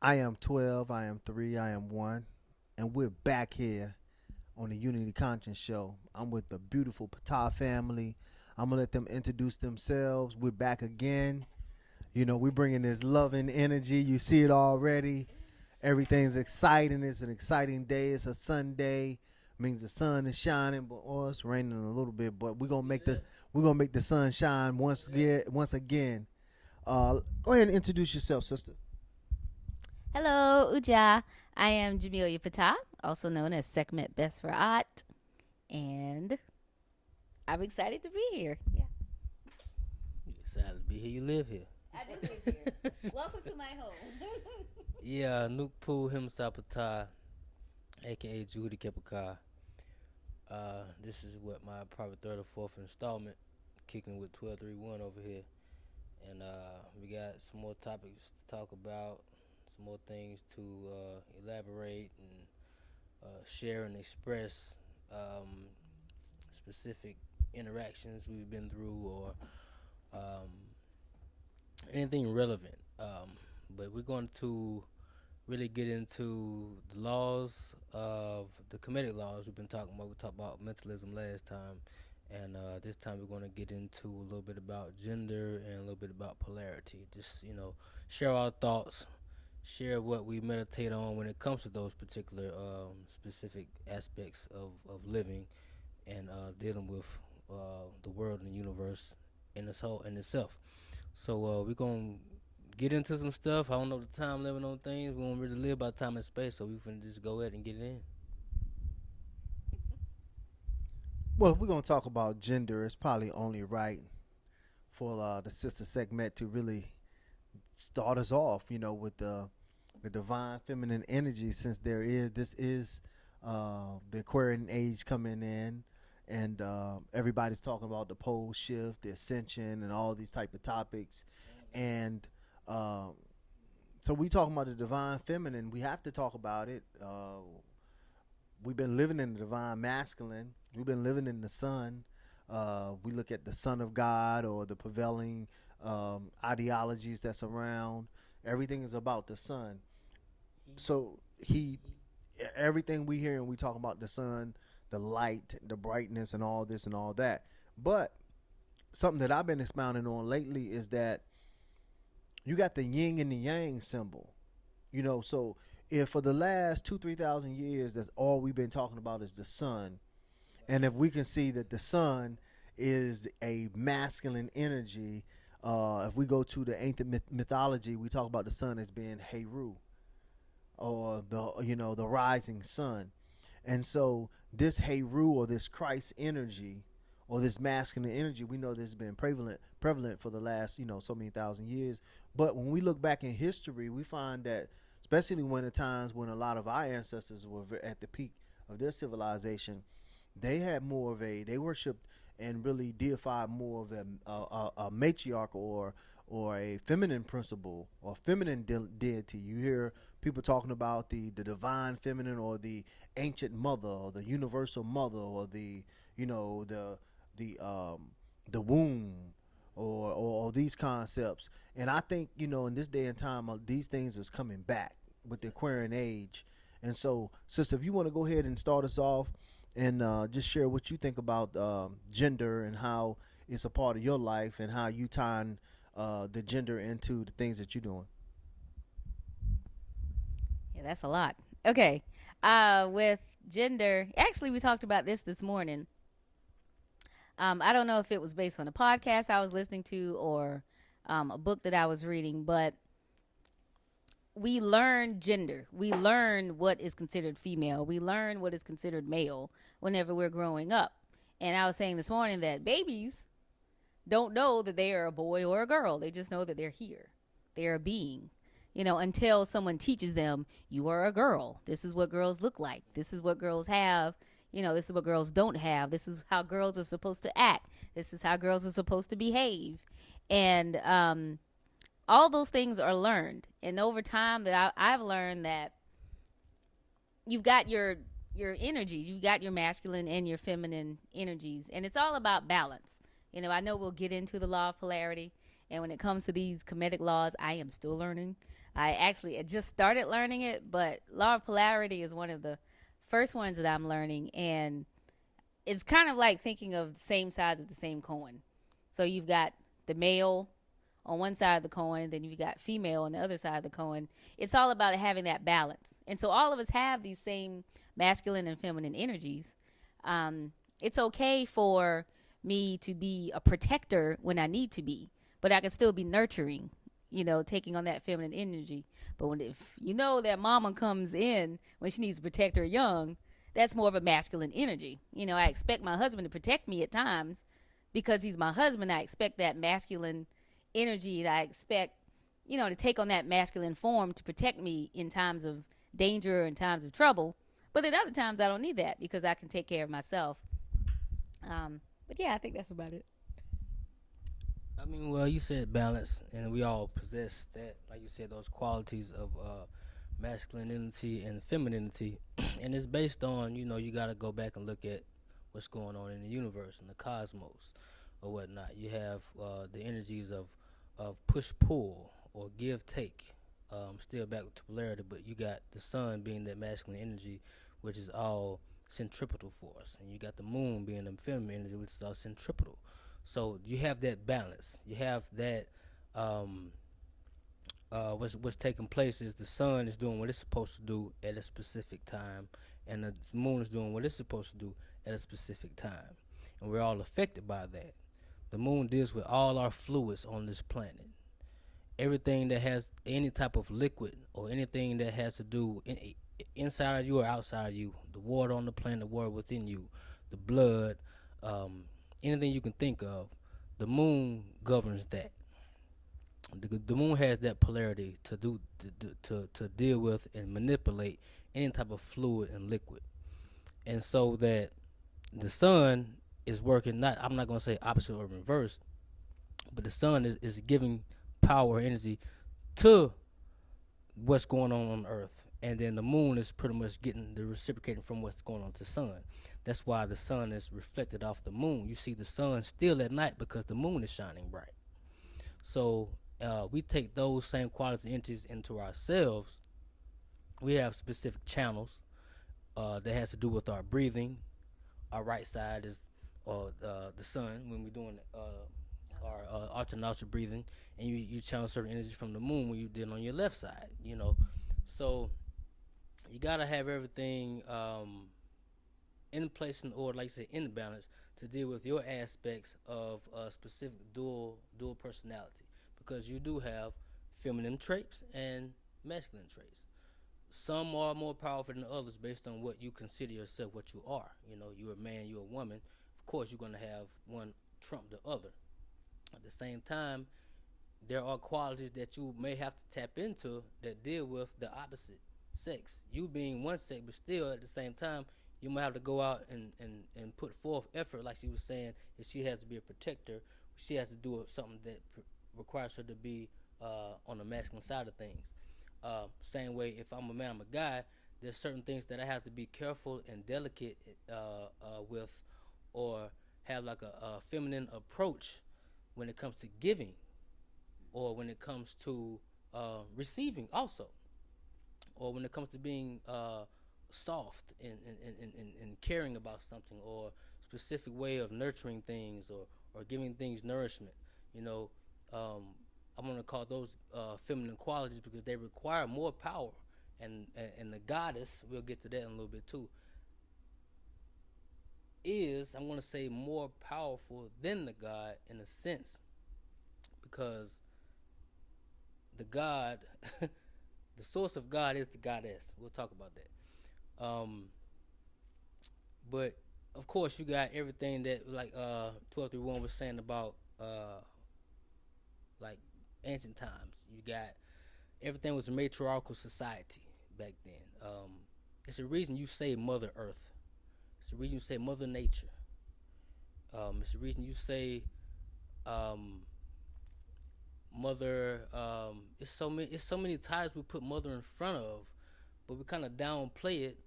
I am 12, I am 3, I am 1, and we're back here on the Unity Conscience Show. I'm with the beautiful Patah family. I'm going to let them introduce themselves. We're back again. You know, we're bringing this loving energy. You see it already. Everything's exciting. It's an exciting day. It's a Sunday. Means the sun is shining, but it's raining a little bit. But we're gonna make the sun shine once again. Once again. Go ahead and introduce yourself, sister. Hello, Uja. I am Jamelia Patah, also known as Sekhmet Best for Art, and I'm excited to be here. Yeah, You excited to be here? You live here. I do live here. Welcome to my home. Yeah, Nuke Poo Himsapata, aka Judy Kepaka. This is what my probably third or fourth installment, kicking with 1231 over here, and we got some more topics to talk about, some more things to elaborate and share and express specific interactions we've been through or um, anything relevant. But we're going to really get into the laws of the comedic laws we've been talking about. We talked about mentalism last time, and this time we're going to get into a little bit about gender and a little bit about polarity. Just share our thoughts, share what we meditate on when it comes to those particular specific aspects of living and dealing with the world and the universe in itself. So we're gonna get into some stuff. I don't know the time limit on things. We don't really live by time and space, so we finna just go ahead and get it in. Well, if we're gonna talk about gender, it's probably only right for the sister segment to really start us off. You know, with the divine feminine energy, since this is the Aquarian age coming in, and everybody's talking about the pole shift, the ascension, and all these type of topics, and um, so we talking about the divine feminine. We have to talk about it. We've been living in the divine masculine. We've been living in the sun. We look at the Son of God or the prevailing ideologies that's around. Everything is about the sun. So everything we hear and we talk about the sun, the light, the brightness, and all this and all that. But something that I've been expounding on lately is that you got the yin and the yang symbol. So if for the last 2 3 thousand years that's all we've been talking about is the sun, and if we can see that the sun is a masculine energy, if we go to the ancient mythology, we talk about the sun as being Heru, or the rising sun. And so this Heru, or this Christ energy, or this masculine energy, we know this has been prevalent for the last so many thousand years. But when we look back in history, we find that, especially when the times when a lot of our ancestors were at the peak of their civilization, they worshipped and really deified more of a matriarch, or a feminine principle, or feminine deity. You hear people talking about the divine feminine, or the ancient mother, or the universal mother, or the you know the womb, or these concepts. And I think in this day and time, these things is coming back with the Aquarian age. And so, sister, if you want to go ahead and start us off, and just share what you think about gender, and how it's a part of your life, and how you tie the gender into the things that you're doing. Yeah, that's a lot. Okay. With gender, actually, we talked about this morning. I don't know if it was based on a podcast I was listening to or a book that I was reading, but we learn gender. We learn what is considered female. We learn what is considered male whenever we're growing up. And I was saying this morning that babies don't know that they are a boy or a girl. They just know that they're here. They're a being. Until someone teaches them, you are a girl. This is what girls look like. This is what girls have. This is what girls don't have. This is how girls are supposed to act. This is how girls are supposed to behave. And all those things are learned. And over time, I've learned that you've got your energies. You've got your masculine and your feminine energies. And it's all about balance. I know we'll get into the law of polarity. And when it comes to these comedic laws, I am still learning. I actually had just started learning it, but law of polarity is one of the first ones that I'm learning, and it's kind of like thinking of the same sides of the same coin. So you've got the male on one side of the coin, then you've got female on the other side of the coin. It's all about having that balance. And so all of us have these same masculine and feminine energies. It's okay for me to be a protector when I need to be, but I can still be nurturing, taking on that feminine energy. But if you know that mama comes in when she needs to protect her young, that's more of a masculine energy. I expect my husband to protect me at times because he's my husband. I expect that masculine energy that I expect, to take on that masculine form to protect me in times of danger and times of trouble. But at other times, I don't need that because I can take care of myself. But yeah, I think that's about it. I mean, well, you said balance, and we all possess that, like you said, those qualities of masculinity and femininity, and it's based on, you got to go back and look at what's going on in the universe and the cosmos or whatnot. You have the energies of push pull or give take, still back to polarity, but you got the sun being that masculine energy, which is all centripetal force, and you got the moon being the feminine energy, which is all centripetal. So you have that balance. You have that. What's taking place is the sun is doing what it's supposed to do at a specific time, and the moon is doing what it's supposed to do at a specific time, and we're all affected by that. The moon deals with all our fluids on this planet. Everything that has any type of liquid or anything that has to do inside of you or outside of you, the water on the planet, the water within you, the blood, anything you can think of, the moon governs that. The moon has that polarity to to deal with and manipulate any type of fluid and liquid, and so that the sun is working. Not, I'm not going to say opposite or reverse, but the sun is giving power or energy to what's going on Earth, and then the moon is pretty much getting the reciprocating from what's going on to the sun. That's why the sun is reflected off the moon. You see the sun still at night because the moon is shining bright. So we take those same qualities and entities into ourselves. We have specific channels that has to do with our breathing. Our right side is the sun when we're doing our alternate breathing, and you channel certain energy from the moon when you did on your left side. So you gotta have everything in place and order, like you said, in balance to deal with your aspects of specific dual personality, because you do have feminine traits and masculine traits. Some are more powerful than others based on what you consider yourself, what you are. You're a man, you're a woman. Of course, you're going to have one trump the other. At the same time, there are qualities that you may have to tap into that deal with the opposite sex. You being one sex, but still at the same time, you might have to go out and put forth effort, like she was saying. If she has to be a protector, she has to do something that requires her to be on the masculine side of things. Same way, if I'm a man, I'm a guy, there's certain things that I have to be careful and delicate with, or have like a feminine approach when it comes to giving, or when it comes to receiving also, or when it comes to being soft and caring about something, or specific way of nurturing things, or giving things nourishment. I'm going to call those feminine qualities because they require more power, and the goddess, we'll get to that in a little bit too, is, I'm going to say, more powerful than the god in a sense, because the god the source of God is the goddess. We'll talk about that. But of course, you got everything that, like 1231 was saying about like ancient times. You got everything was a matriarchal society back then. It's the reason you say Mother Earth. It's the reason you say Mother Nature. It's the reason you say Mother. It's so many times we put Mother in front of, but we kind of downplay it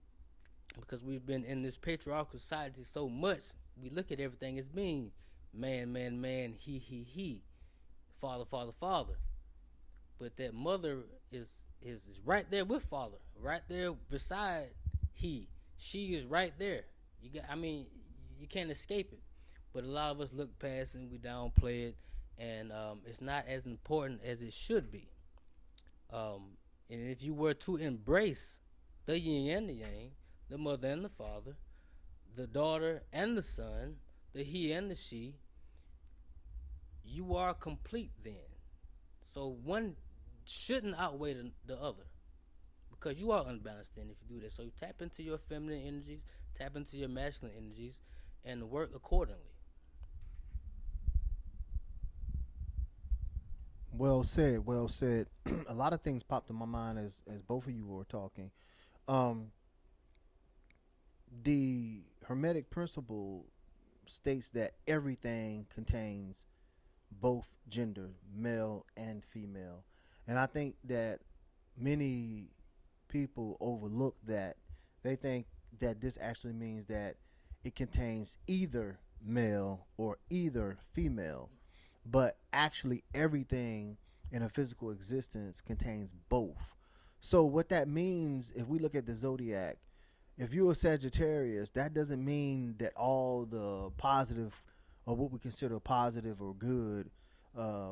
because we've been in this patriarchal society so much. We look at everything as being man, he, father. But that mother is right there with father, right there beside he. She is right there. I mean, you can't escape it. But a lot of us look past and we downplay it, and it's not as important as it should be. And if you were to embrace the yin and the yang, the mother and the father, the daughter and the son, the he and the she, you are complete then. So one shouldn't outweigh the other, because you are unbalanced then if you do that. So you tap into your feminine energies, tap into your masculine energies, and work accordingly. Well said. Well said. A lot of things popped in my mind as both of you were talking. Um, the Hermetic principle states that everything contains both gender, male and female. And I think that many people overlook that. They think that this actually means that it contains either male or either female. But actually, everything in a physical existence contains both. So, what that means, if we look at the zodiac, if you're a Sagittarius, that doesn't mean that all the positive, or what we consider positive or good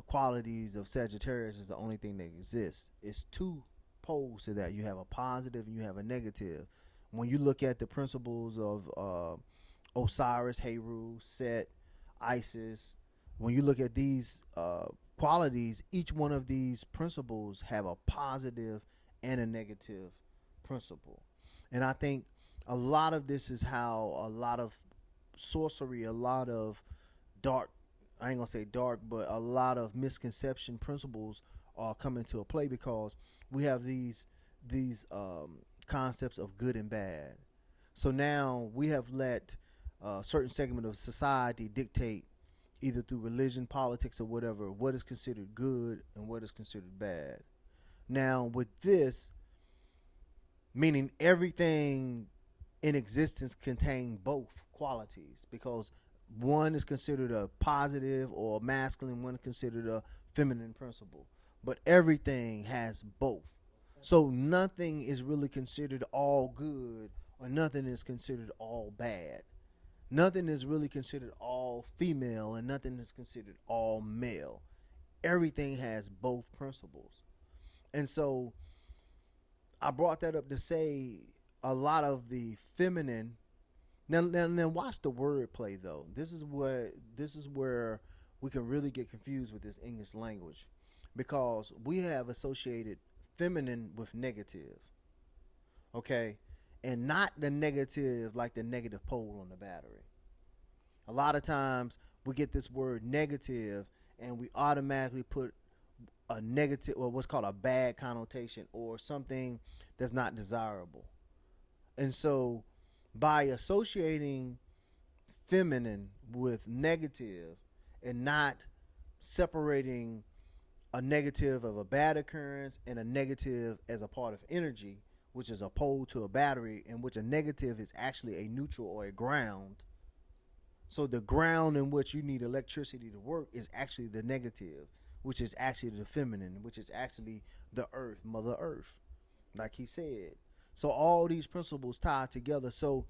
qualities of Sagittarius is the only thing that exists. It's two poles to that. You have a positive and you have a negative. When you look at the principles of Osiris, Heru, Set, Isis, when you look at these qualities, each one of these principles have a positive and a negative principle. And I think a lot of this is how a lot of sorcery, a lot of dark, I ain't gonna say dark, but a lot of misconception principles are coming to a play, because we have these concepts of good and bad. So now we have let a certain segment of society dictate, either through religion, politics, or whatever, what is considered good and what is considered bad. Now, with this, meaning everything in existence contain both qualities, because one is considered a positive or masculine, one is considered a feminine principle. But everything has both. So nothing is really considered all good, or nothing is considered all bad. Nothing is really considered all female, and nothing is considered all male. Everything has both principles. And so I brought that up to say a lot of the feminine. Now watch the wordplay though. This is where we can really get confused with this English language, because we have associated feminine with negative, okay, and not the negative like the negative pole on the battery. A lot of times we get this word negative and we automatically put a negative, or what's called a bad connotation, or something that's not desirable. And so by associating feminine with negative and not separating a negative of a bad occurrence and a negative as a part of energy, which is a pole to a battery, in which a negative is actually a neutral or a ground. So the ground in which you need electricity to work is actually the negative, which is actually the feminine, which is actually the earth, Mother Earth, like he said. So all these principles tie together. So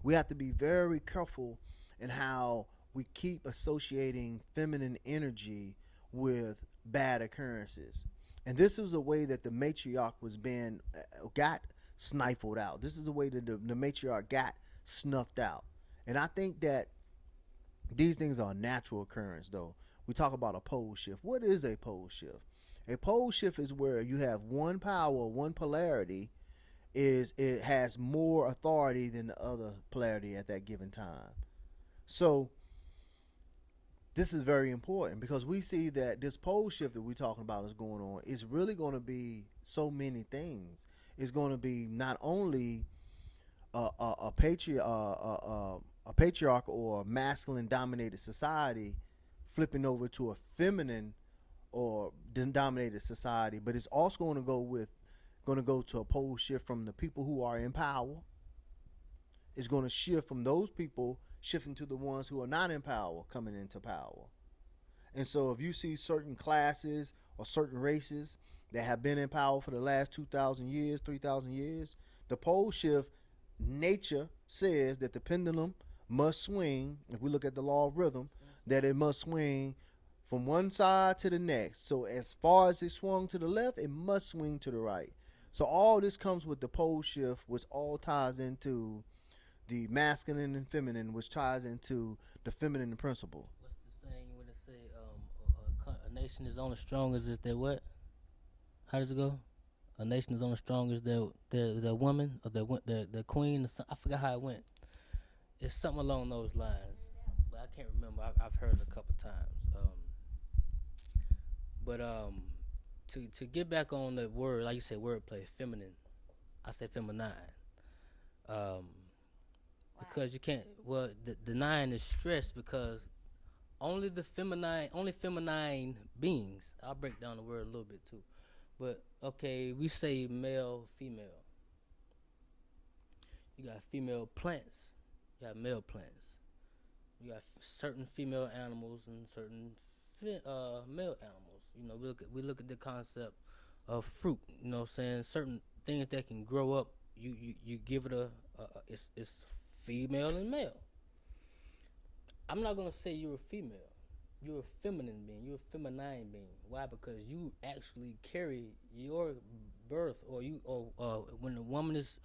we have to be very careful in how we keep associating feminine energy with bad occurrences. And this is a way that the matriarch was being got sniffled out. This is the way that the matriarch got snuffed out. And I think that these things are a natural occurrence, though. We talk about a pole shift. What is a pole shift? A pole shift is where you have one power, one polarity, is it has more authority than the other polarity at that given time. So this is very important, because we see that this pole shift that we're talking about is going on is really going to be so many things. It's going to be not only a patriarch or masculine dominated society flipping over to a feminine or dominated society, but it's also going to go to a pole shift from the people who are in power. It's going to shift from those people shifting to the ones who are not in power coming into power. And so if you see certain classes or certain races that have been in power for the last 2,000 years, 3,000 years, the pole shift, nature says that the pendulum must swing. If we look at the law of rhythm, that it must swing from one side to the next. So as far as it swung to the left, it must swing to the right. So all this comes with the pole shift, which all ties into the masculine and feminine, which ties into the feminine principle. What's the saying when they say a nation is only strong as if they're what? How does it go? A nation is only strong as their woman or their queen. I forgot how it went. It's something along those lines, but I can't remember. I've heard it a couple times. But to get back on the word, like you said, wordplay, feminine. I say feminine. Um, because you can't. Well, the nine is stressed because only feminine beings. I'll break down the word a little bit too. But okay, we say male, female. You got female plants. You got male plants. You got certain female animals and certain male animals. You know, we look at the concept of fruit. You know, what I'm saying certain things that can grow up. You give it it's female and male. I'm not gonna say you're a female. You're a feminine being. You're a feminine being. Why? Because you actually carry your birth, or when the woman is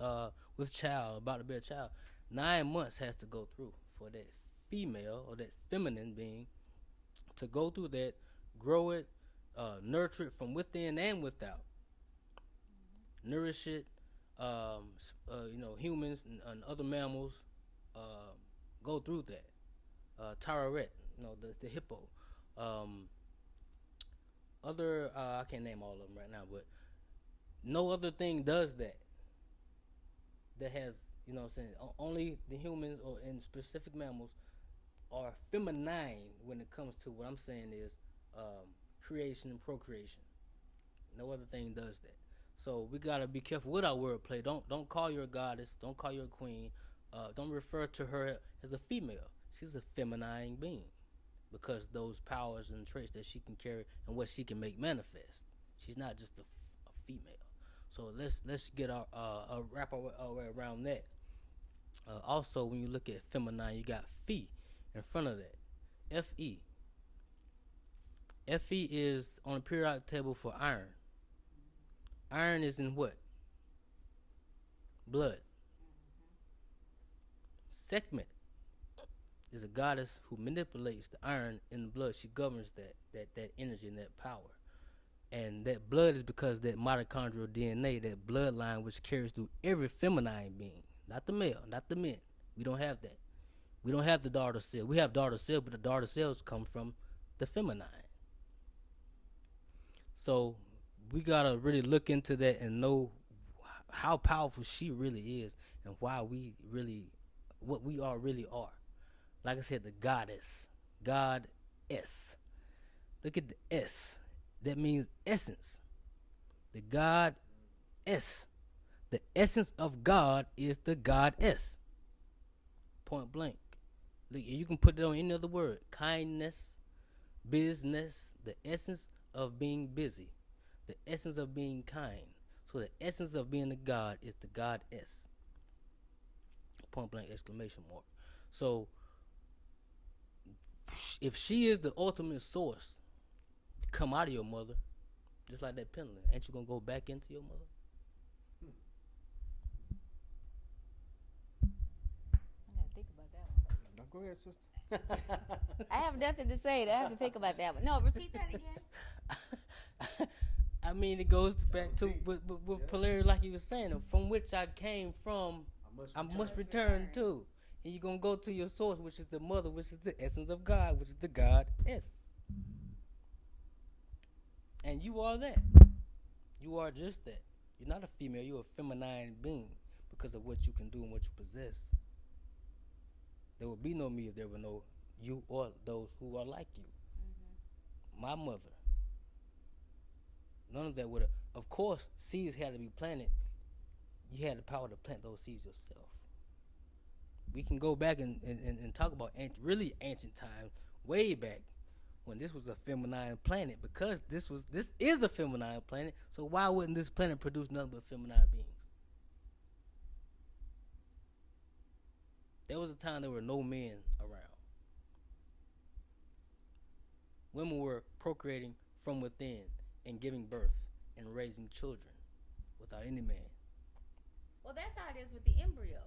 with child, about to bear a child, 9 months has to go through for that female or that feminine being to go through that, grow it, nurture it from within and without, nourish it. Humans and other mammals go through that. Tararet, the hippo. I can't name all of them right now, but no other thing does that. That has, what I'm saying, only the humans or in specific mammals are feminine when it comes to what I'm saying is creation and procreation. No other thing does that. So we gotta be careful with our wordplay. Don't call her a goddess. Don't call her a queen. Don't refer to her as a female. She's a feminine being because those powers and traits that she can carry and what she can make manifest. She's not just a female. So let's get our wrap our way around that. Also, when you look at feminine, you got Fe in front of that. Fe. Fe is on the periodic table for iron. Iron is in what? Blood. Sekhmet is a goddess who manipulates the iron in the blood. She governs that energy and that power. And that blood is because that mitochondrial DNA, that bloodline which carries through every feminine being. Not the male, not the men. We don't have that. We don't have the daughter cell. We have daughter cells, but the daughter cells come from the feminine. So we gotta really look into that and know how powerful she really is and why we really, what we are really are. Like I said, the goddess, God-S. Look at the S. That means essence. The God-S. The essence of God is the goddess. Point blank. Look, you can put it on any other word. Kindness, business, the essence of being busy, the essence of being kind. So the essence of being a God is the goddess. Point blank exclamation mark. So if she is the ultimate source, come out of your mother, just like that pendulum, ain't you gonna go back into your mother? I gotta think about that one. No, go ahead, sister. I have nothing to say. I have to think about that one. No, repeat that again. I mean, it goes back to with polarity, like you were saying, from which I came from, I must return to. And you're going to go to your source, which is the mother, which is the essence of God, which is the God-S. And you are that. You are just that. You're not a female. You're a feminine being because of what you can do and what you possess. There would be no me if there were no you or those who are like you. Mm-hmm. My mother. None of that would have. Of course, seeds had to be planted. You had the power to plant those seeds yourself. We can go back and talk about really ancient times, way back, when this was a feminine planet, because this is a feminine planet. So why wouldn't this planet produce nothing but feminine beings? There was a time there were no men around. Women were procreating from within and giving birth and raising children without any man. Well, that's how it is with the embryo.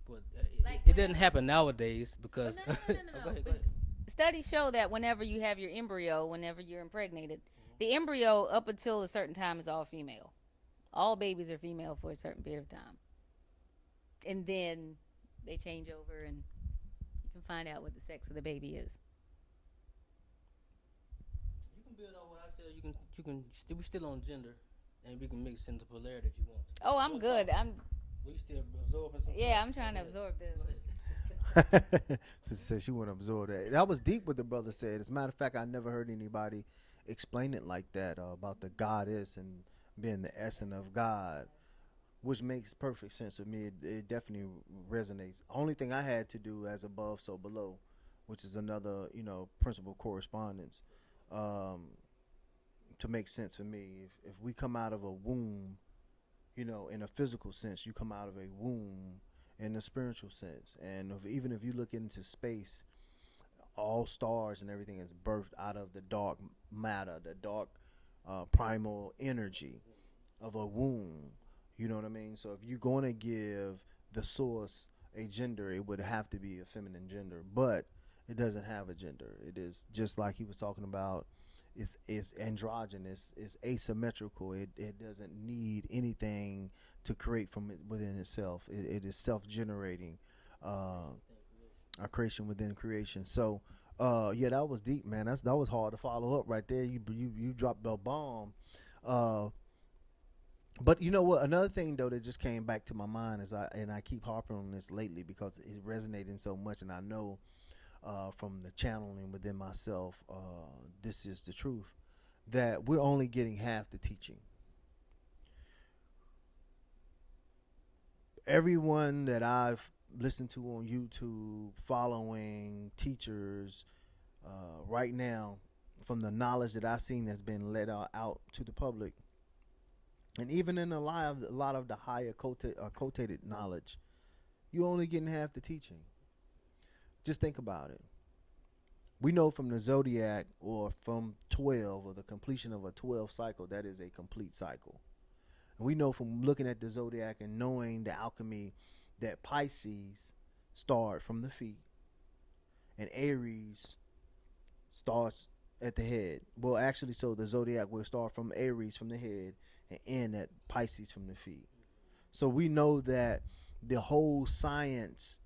But Like it doesn't whenever- happen nowadays Well, because. no. Oh, go ahead, go ahead. Studies show that whenever you have your embryo, whenever you're impregnated, the embryo up until a certain time is all female. All babies are female for a certain period of time. And then they change over and you can find out what the sex of the baby is. You can build on what I said. We still on gender, and we can mix into polarity if you want to. Oh, I'm Your good. thoughts? I'm We still absorbing something. yeah, I'm trying to absorb this. Go ahead. Sister said she wouldn't absorb that. That was deep what the brother said. As a matter of fact, I never heard anybody explain it like that about the goddess and being the essence of God, which makes perfect sense to me. It definitely resonates. Only thing I had to do as above, so below, which is another, principle correspondence, to make sense for me. If we come out of a womb, in a physical sense, you come out of a womb in a spiritual sense. And even if you look into space, all stars and everything is birthed out of the dark matter, the dark primal energy of a womb. You know what I mean? So if you're going to give the source a gender, it would have to be a feminine gender. But it doesn't have a gender. It is just like he was talking about. It's androgynous. It's asymmetrical. It doesn't need anything to create from it within itself. It is self-generating, a creation within creation. So, yeah, that was deep, man. That was hard to follow up right there. You dropped the bomb. But you know what? Another thing though that just came back to my mind is I keep harping on this lately because it's resonating so much, and I know. From the channeling within myself, this is the truth, that we're only getting half the teaching. Everyone that I've listened to on YouTube, following teachers, right now, from the knowledge that I've seen that's been let out to the public, and even in a lot of the higher quotated knowledge, you're only getting half the teaching. Just think about it. We know from the zodiac or from 12 or the completion of a 12 cycle, that is a complete cycle. And we know from looking at the zodiac and knowing the alchemy that Pisces start from the feet and Aries starts at the head. Well, actually, so the zodiac will start from Aries from the head and end at Pisces from the feet. So we know that the whole science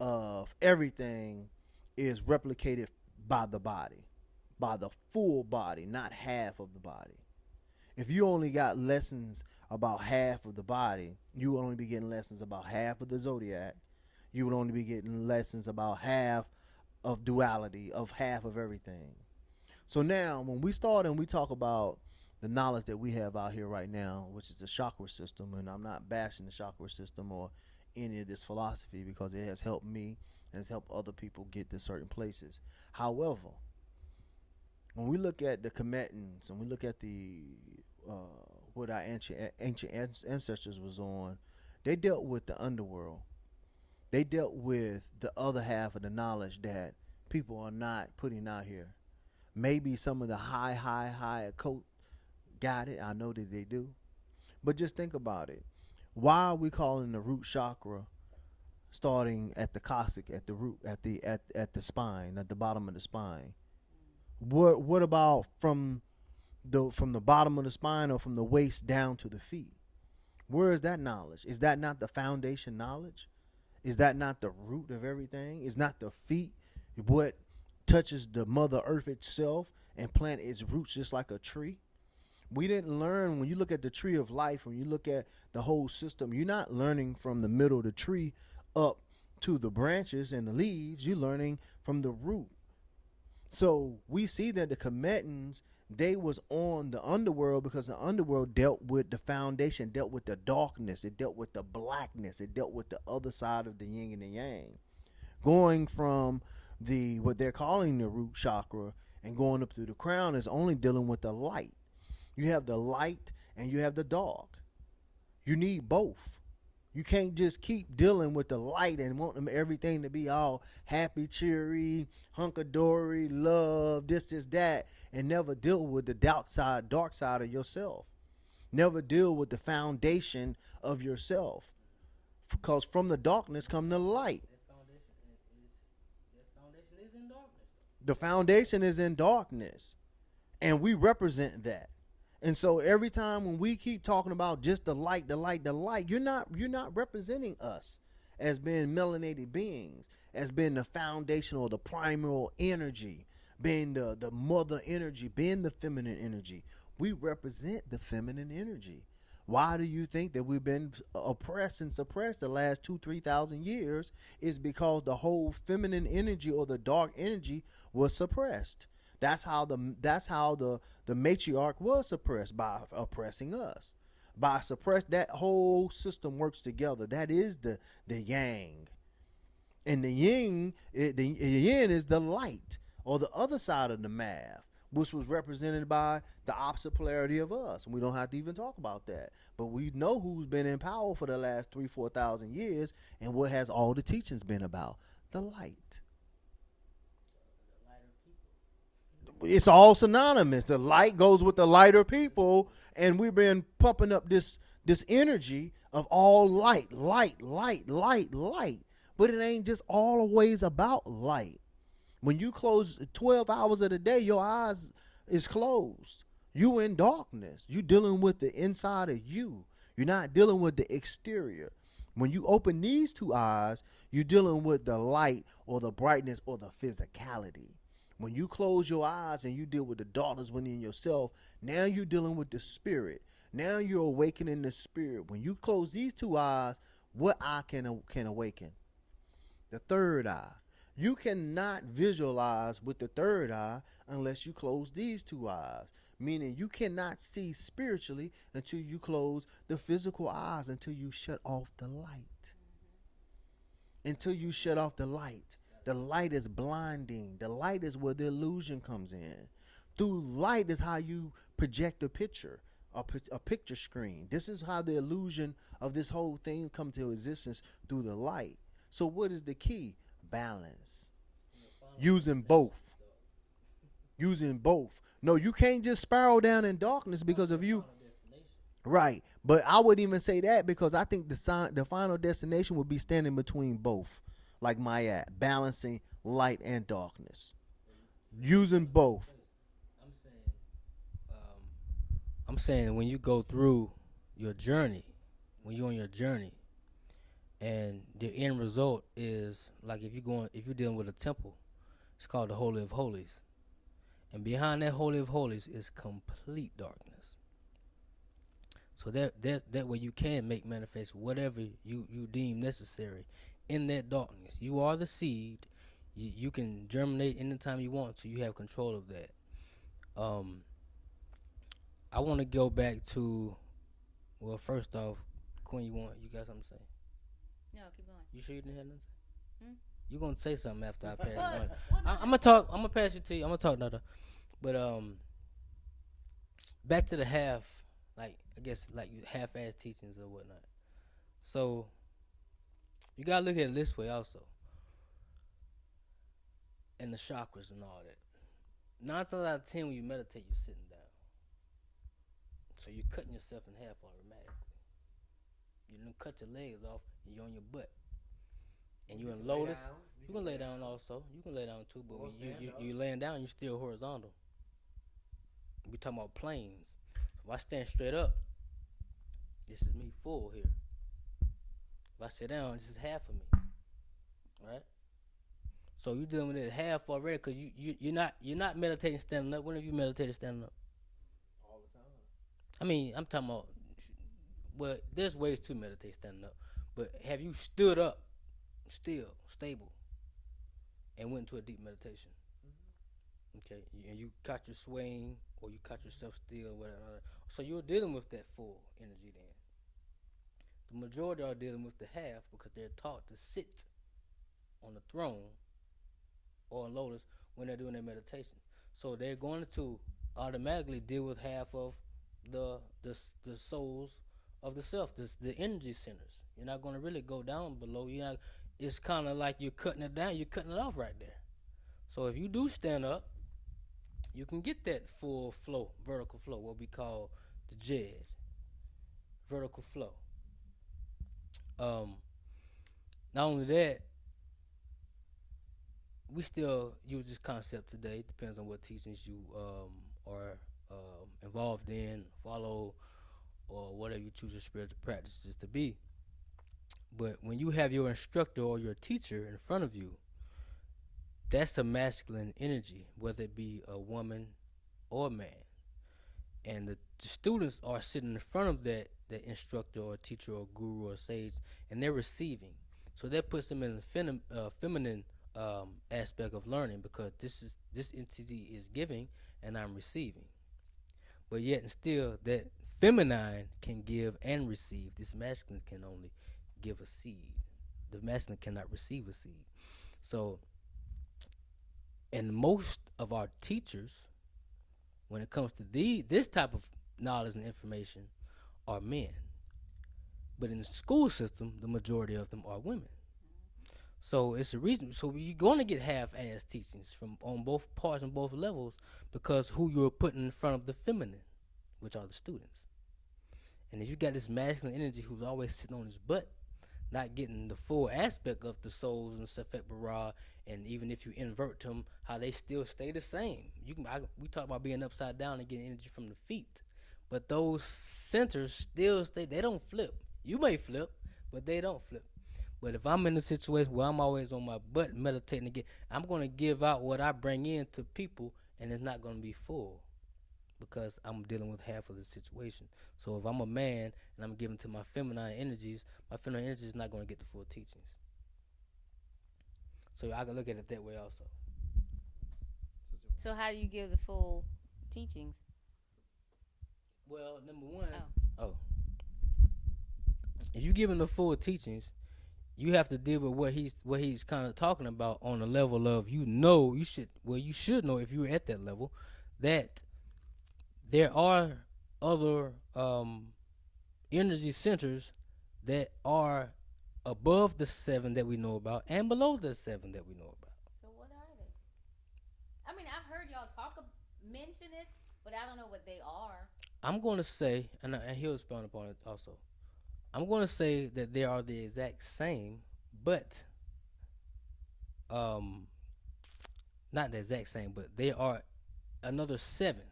of everything is replicated by the body, by the full body, not half of the body. If you only got lessons about half of the body, you would only be getting lessons about half of the zodiac. You would only be getting lessons about half of duality, of half of everything. So now when we start and we talk about the knowledge that we have out here right now, which is the chakra system, and I'm not bashing the chakra system or any of this philosophy because it has helped me and has helped other people get to certain places. However, when we look at the Commetans and we look at the what our ancient ancestors was on, they dealt with the underworld. They dealt with the other half of the knowledge that people are not putting out here. Maybe some of the high occult got it. I know that they do. But just think about it. Why are we calling the root chakra starting at the cossack, at the root, at the spine, at the bottom of the spine? What about from the bottom of the spine or from the waist down to the feet? Where is that knowledge? Is that not the foundation knowledge? Is that not the root of everything? Is not the feet what touches the Mother Earth itself and plant its roots just like a tree? We didn't learn, when you look at the tree of life, when you look at the whole system, you're not learning from the middle of the tree up to the branches and the leaves. You're learning from the root. So we see that the Commetans, they was on the underworld because the underworld dealt with the foundation, dealt with the darkness, it dealt with the blackness, it dealt with the other side of the yin and the yang. Going from what they're calling the root chakra and going up through the crown is only dealing with the light. You have the light and you have the dark. You need both. You can't just keep dealing with the light and want them everything to be all happy, cheery, hunkadory, love, this, that, and never deal with the dark side of yourself. Never deal with the foundation of yourself. Because from the darkness come the light. That foundation is in darkness. The foundation is in darkness. And we represent that. And so every time when we keep talking about just the light, the light, the light, you're not representing us as being melanated beings, as being the foundational, the primal energy, being the mother energy, being the feminine energy. We represent the feminine energy. Why do you think that we've been oppressed and suppressed the last 2,000-3,000 years? Is because the whole feminine energy or the dark energy was suppressed. That's how the matriarch was suppressed, by oppressing us. By suppress that whole system works together. That is the yang. And the yin is the light, or the other side of the math, which was represented by the opposite polarity of us. And we don't have to even talk about that. But we know who's been in power for the last 3,000-4,000 years, and what has all the teachings been about? The light. It's all synonymous. The light goes with the lighter people, and we've been pumping up this energy of all light, light, light, light, light. But it ain't just always about light. When you close 12 hours of the day, your eyes is closed. You in darkness. You dealing with the inside of you. You're not dealing with the exterior. When you open these two eyes, you're dealing with the light or the brightness or the physicality. When you close your eyes and you deal with the darkness within yourself, now you're dealing with the spirit. Now you're awakening the spirit. When you close these two eyes, what eye can awaken? The third eye. You cannot visualize with the third eye unless you close these two eyes. Meaning you cannot see spiritually until you close the physical eyes, until you shut off the light. Until you shut off the light. The light is blinding. The light is where the illusion comes in. Through light is how you project a picture, a picture screen. This is how the illusion of this whole thing come to existence, through the light. So what is the key? Balance. Using both. Using both. No, you can't just spiral down in darkness because of you. Right. But I wouldn't even say that, because I think the final destination would be standing between both. Like Maya, balancing light and darkness. Using both. I'm saying when you go through your journey, when you're on your journey, and the end result is like if you're dealing with a temple, it's called the Holy of Holies, and behind that Holy of Holies is complete darkness. So that way you can make manifest whatever you deem necessary in that darkness. You are the seed. You can germinate anytime you want to. You have control of that. I want to go back to, well, first off, Quinn, you got something to say? No, keep going. You sure you didn't have nothing to say? Hmm? You gonna say something after I pass Well, it? well, no, I'm gonna talk. I'm gonna pass it to you. I'm gonna talk another. But back to the half, like I guess like half-ass teachings or whatnot. So you gotta look at it this way also, and the chakras and all that. 9 times out of 10, when you meditate, you're sitting down. So you're cutting yourself in half automatically. You done cut your legs off and you're on your butt. And you're in lotus. You can lay down also. You can lay down too, but when you laying down, you're still horizontal. We talking about planes. If I stand straight up, this is me full here. If I sit down, this is half of me. Right? So you're dealing with it half already, because you're not meditating standing up. When have you meditated standing up? All the time. I mean, I'm talking about, well, there's ways to meditate standing up, but have you stood up, still, stable, and went into a deep meditation? Okay, and you caught your swaying, or you caught yourself still, whatever. So you're dealing with that full energy then. The majority are dealing with the half because they're taught to sit on the throne or in lotus when they're doing their meditation. So they're going to automatically deal with half of the souls of the self, the energy centers. You're not going to really go down below. You're not. It's kind of like you're cutting it down. You're cutting it off right there. So if you do stand up, you can get that full flow, vertical flow, what we call the JED, vertical flow. Um, Not only that, we still use this concept today. It depends on what teachings you are involved in, follow, or whatever you choose your spiritual practices to be. But when you have your instructor or your teacher in front of you, that's a masculine energy, whether it be a woman or a man. And the students are sitting in front of that instructor or teacher or guru or sage, and they're receiving. So that puts them in the feminine aspect of learning, because this entity is giving and I'm receiving. But yet and still, that feminine can give and receive. This masculine can only give a seed. The masculine cannot receive a seed. So, and most of our teachers, when it comes to this type of knowledge and information, are men. But in the school system, the majority of them are women. So it's a reason. So you're going to get half-ass teachings from on both parts and both levels, because who you're putting in front of the feminine, which are the students. And if you got this masculine energy who's always sitting on his butt, not getting the full aspect of the souls and Sefet Bara, and even if you invert them, how they still stay the same. We talk about being upside down and getting energy from the feet, but those centers still stay. They don't flip. You may flip, but they don't flip. But if I'm in a situation where I'm always on my butt meditating again, I'm going to give out what I bring in to people, and it's not going to be full, because I'm dealing with half of the situation. So if I'm a man and I'm giving to my feminine energies is not going to get the full teachings. So I can look at it that way also. So how do you give the full teachings? Well, number one, Oh. if you're giving the full teachings, you have to deal with what he's kind of talking about on the level of, you should know, if you were at that level, that there are other energy centers that are above the 7 that we know about and below the 7 that we know about. So what are they? I mean, I've heard y'all mention it, but I don't know what they are. I'm going to say, and he'll expound upon it also, I'm going to say that they are the exact same, but not the exact same, but they are another 7.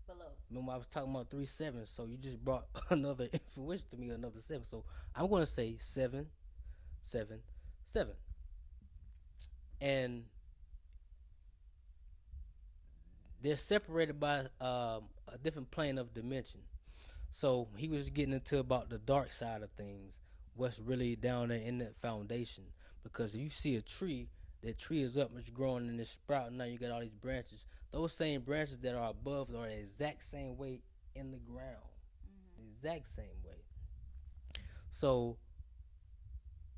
Below. Remember, I was talking about 3 7, so you just brought another information to me, another 7. So I'm going to say 7, 7, 7. And they're separated by a different plane of dimension. So he was getting into about the dark side of things, what's really down there in that foundation. Because if you see a tree, that tree is up, it's growing and it's sprouting. Now you got all these branches. Those same branches that are above are the exact same way in the ground. The exact same way. So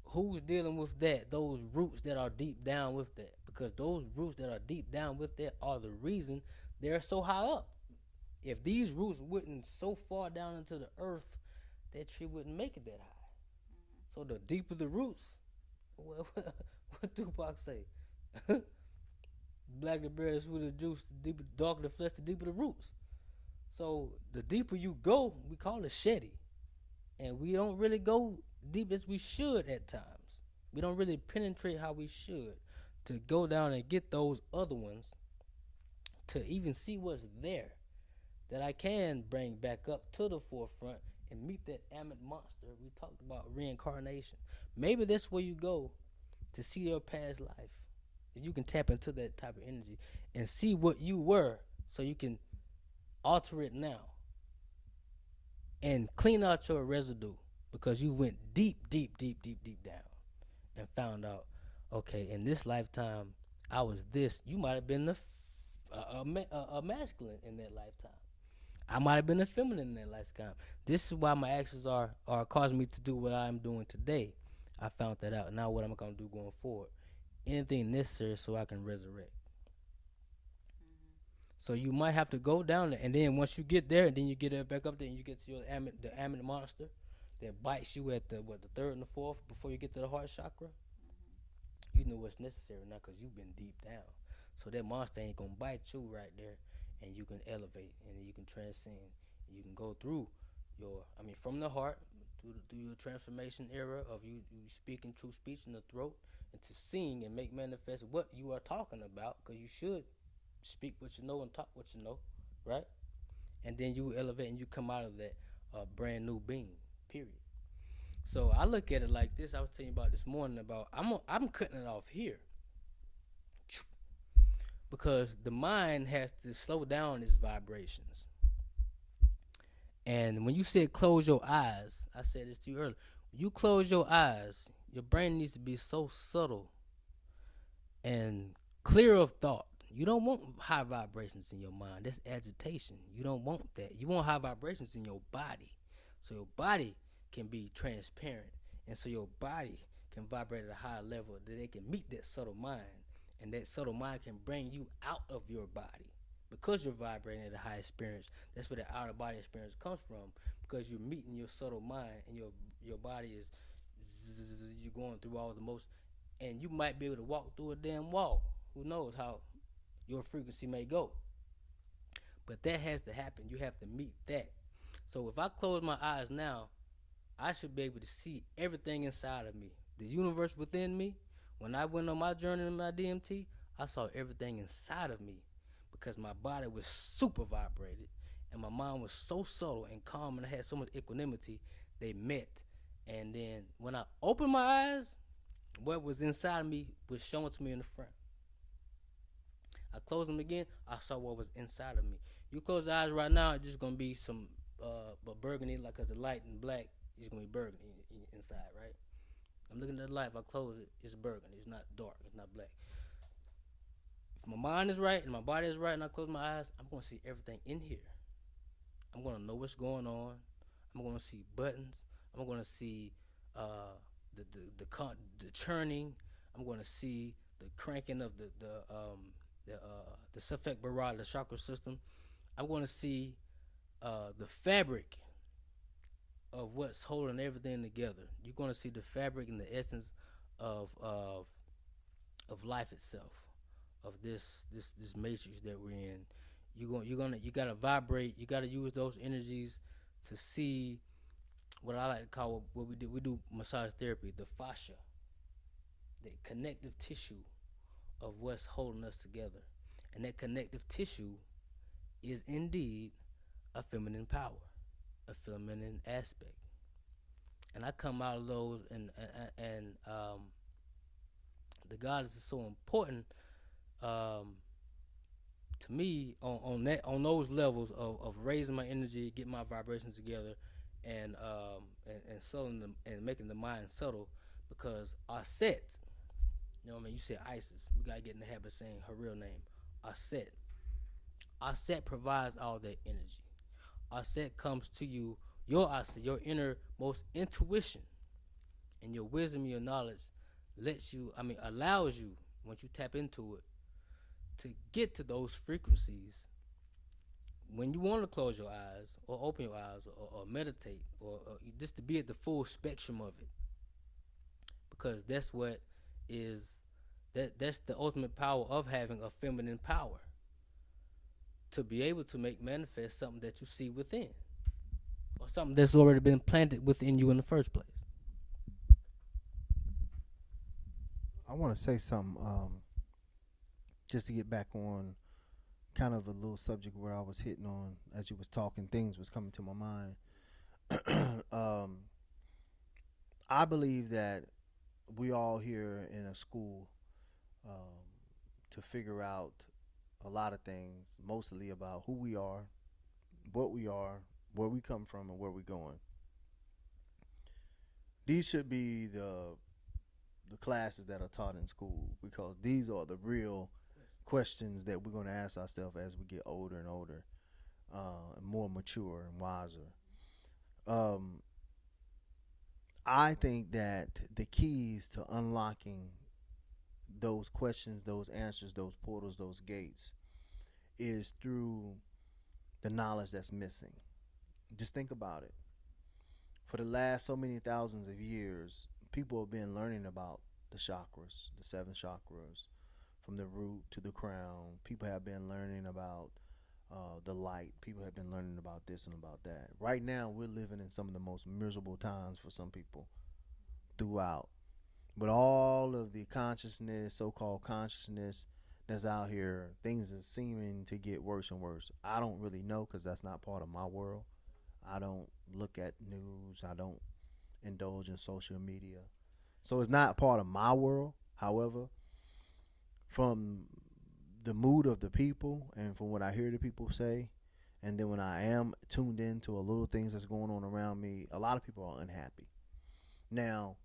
who's dealing with that? Those roots that are deep down with that. Because those roots that are deep down with that are the reason they're so high up. If these roots wouldn't so far down into the earth, that tree wouldn't make it that high. So the deeper the roots, well, what Tupac say? Black the berry, the sweeter the juice, the deeper, darker the flesh, the deeper the roots. So the deeper you go, we call it shady. And we don't really go deep as we should at times. We don't really penetrate how we should to go down and get those other ones, to even see what's there that I can bring back up to the forefront and meet that Amit monster. We talked about reincarnation. Maybe that's where you go to see your past life. If you can tap into that type of energy and see what you were, so you can alter it now and clean out your residue, because you went deep, deep, deep, deep, deep down and found out, okay, in this lifetime, I was this. You might have been a masculine in that lifetime. I might have been a feminine in that lifetime. This is why my actions are causing me to do what I'm doing today. I found that out. Now what am I going to do going forward? Anything necessary so I can resurrect. So you might have to go down there, and then once you get there, and then you get it back up there, and you get to the ammonite monster that bites you at the third and the fourth before you get to the heart chakra. You know what's necessary now because you've been deep down. So that monster ain't gonna bite you right there, and you can elevate, and you can transcend, and you can go through from the heart through your transformation era of you speaking true speech in the throat, and to sing and make manifest what you are talking about, because you should speak what you know and talk what you know, right? And then you elevate and you come out of that brand new being. Period. So I look at it like this. I was telling you about this morning about I'm cutting it off here because the mind has to slow down its vibrations. And when you said close your eyes, I said this to you earlier. When you close your eyes, your brain needs to be so subtle and clear of thought. You don't want high vibrations in your mind. That's agitation. You don't want that. You want high vibrations in your body. So your body can be transparent. And so your body can vibrate at a higher level that they can meet that subtle mind. And that subtle mind can bring you out of your body. Because you're vibrating at a high experience, that's where the outer body experience comes from. Because you're meeting your subtle mind, and your body is you're going through all the most, and you might be able to walk through a damn wall. Who knows how your frequency may go? But that has to happen. You have to meet that. So if I close my eyes now, I should be able to see everything inside of me, the universe within me. When I went on my journey in my DMT, I saw everything inside of me because my body was super vibrated and my mind was so subtle and calm, and I had so much equanimity. They met, and then when I opened my eyes, what was inside of me was shown to me in the front. I closed them again, I saw what was inside of me. You close your eyes right now, it's just gonna be some burgundy, like, cause the light and black is gonna be burgundy inside, right? I'm looking at the light. If I close it, it's burgundy. It's not dark. It's not black. If my mind is right and my body is right, and I close my eyes, I'm gonna see everything in here. I'm gonna know what's going on. I'm gonna see buttons. I'm gonna see the churning. I'm gonna see the cranking of the Suffolk Barrage, the chakra system. I'm gonna see the fabric of what's holding everything together. You're gonna see the fabric and the essence of life itself, of this matrix that we're in. You gotta vibrate. You gotta use those energies to see what I like to call what we do. We do massage therapy, the fascia, the connective tissue of what's holding us together, and that connective tissue is indeed a feminine power, a feminine aspect. And I come out of those, and the goddess is so important to me on those levels of raising my energy, getting my vibrations together, and subtling them and making the mind subtle, because Aset, you know what I mean? You said Isis. We gotta get in the habit of saying her real name, Aset. Aset provides all that energy. Aset comes to you, your Aset, your innermost intuition, and your wisdom, your knowledge allows you, once you tap into it, to get to those frequencies when you want to close your eyes or open your eyes, or meditate, or just to be at the full spectrum of it, because that's what is that's the ultimate power of having a feminine power, to be able to make manifest something that you see within, or something that's already been planted within you in the first place. I want to say something, just to get back on kind of a little subject where I was hitting on as you was talking. Things was coming to my mind. I believe that we all here in a school to figure out a lot of things, mostly about who we are, what we are, where we come from, and where we're going. These should be the classes that are taught in school, because these are the real questions that we're going to ask ourselves as we get older and older, more mature and wiser. Um, I think that the keys to unlocking those questions, those answers, those portals, those gates is through the knowledge that's missing. Just think about it. For the last so many thousands of years, people have been learning about the chakras, the seven chakras, from the root to the crown. People have been learning about the light. People have been learning about this and about that. Right now, we're living in some of the most miserable times for some people throughout. But all of the consciousness, so-called consciousness that's out here, things are seeming to get worse and worse. I don't really know because that's not part of my world. I don't look at news. I don't indulge in social media. So it's not part of my world. However, from the mood of the people and from what I hear the people say, and then when I am tuned into a little things that's going on around me, a lot of people are unhappy. Now,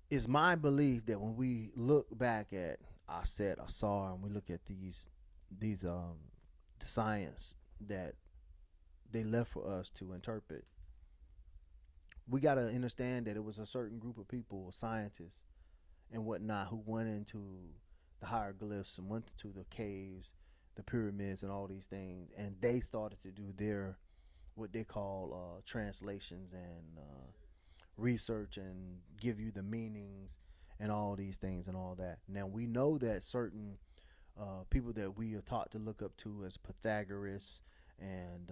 it's my belief that when we look back at our SAR, and we look at these the science that they left for us to interpret, we got to understand that it was a certain group of people, scientists and whatnot, who went into the hieroglyphs and went to the caves, the pyramids, and all these things, and they started to do their what they call translations and research and give you the meanings and all these things and all that. Now we know that certain people that we are taught to look up to as Pythagoras and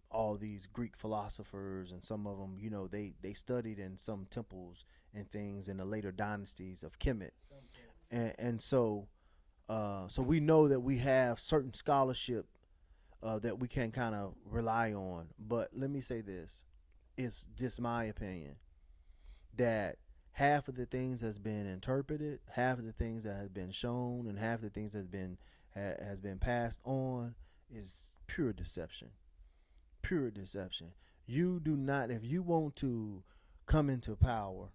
all these Greek philosophers, and some of them, they studied in some temples and things in the later dynasties of Kemet, and so we know that we have certain scholarship that we can kind of rely on. But let me say this: it's just my opinion that half of the things that's been interpreted, half of the things that have been shown, and half of the things that's been has been passed on is pure deception. Pure deception. You do not, if you want to come into power,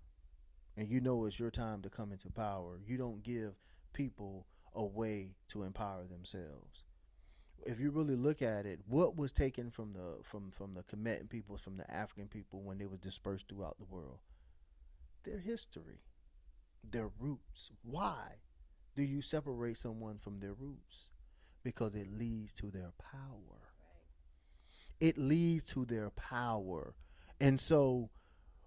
and you know it's your time to come into power, you don't give people a way to empower themselves. If you really look at it, what was taken from the Kemetic peoples, from the African people when they was dispersed throughout the world? Their history, their roots. Why do you separate someone from their roots? Because it leads to their power. It leads to their power. And so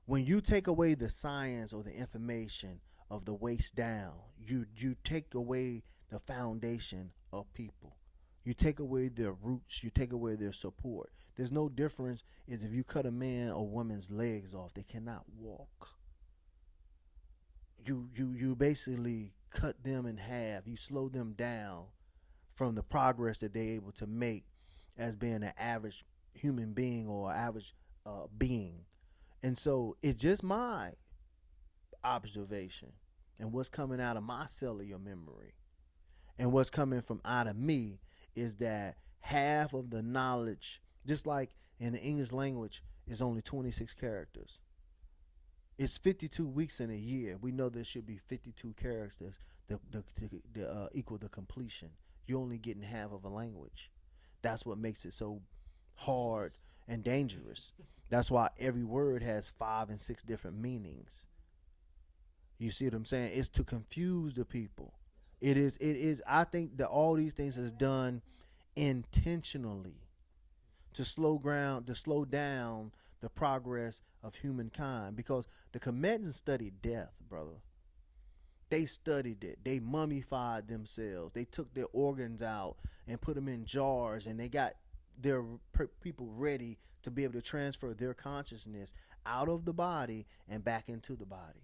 when you take away the science or the information of the waist down, you take away the foundation of people. You take away their roots, you take away their support. There's no difference is if you cut a man or woman's legs off, they cannot walk. You basically cut them in half. You slow them down from the progress that they're able to make as being an average human being or average being. And so it's just my observation and what's coming out of my cellular memory and what's coming from out of me is that half of the knowledge, just like in the English language, is only 26 characters. It's 52 weeks in a year. We know there should be 52 characters that equal the completion. You're only getting half of a language. That's what makes it so hard and dangerous. That's why every word has 5 and 6 different meanings. You see what I'm saying? It's to confuse the people. It is. I think that all these things is done intentionally to slow down the progress of humankind, because the Cometians studied death, brother. They studied it. They mummified themselves. They took their organs out and put them in jars, and they got their people ready to be able to transfer their consciousness out of the body and back into the body.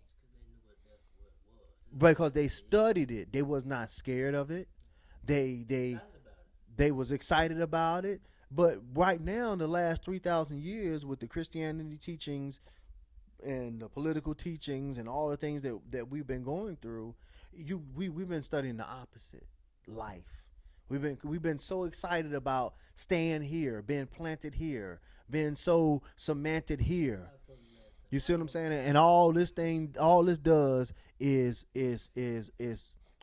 Because they studied it. They was not scared of it. They was excited about it. But right now, in the last 3,000 years, with the Christianity teachings and the political teachings and all the things that we've been going through, we've been studying the opposite life. We've been so excited about staying here, being planted here, being so cemented here. You see what I'm saying? And all this does is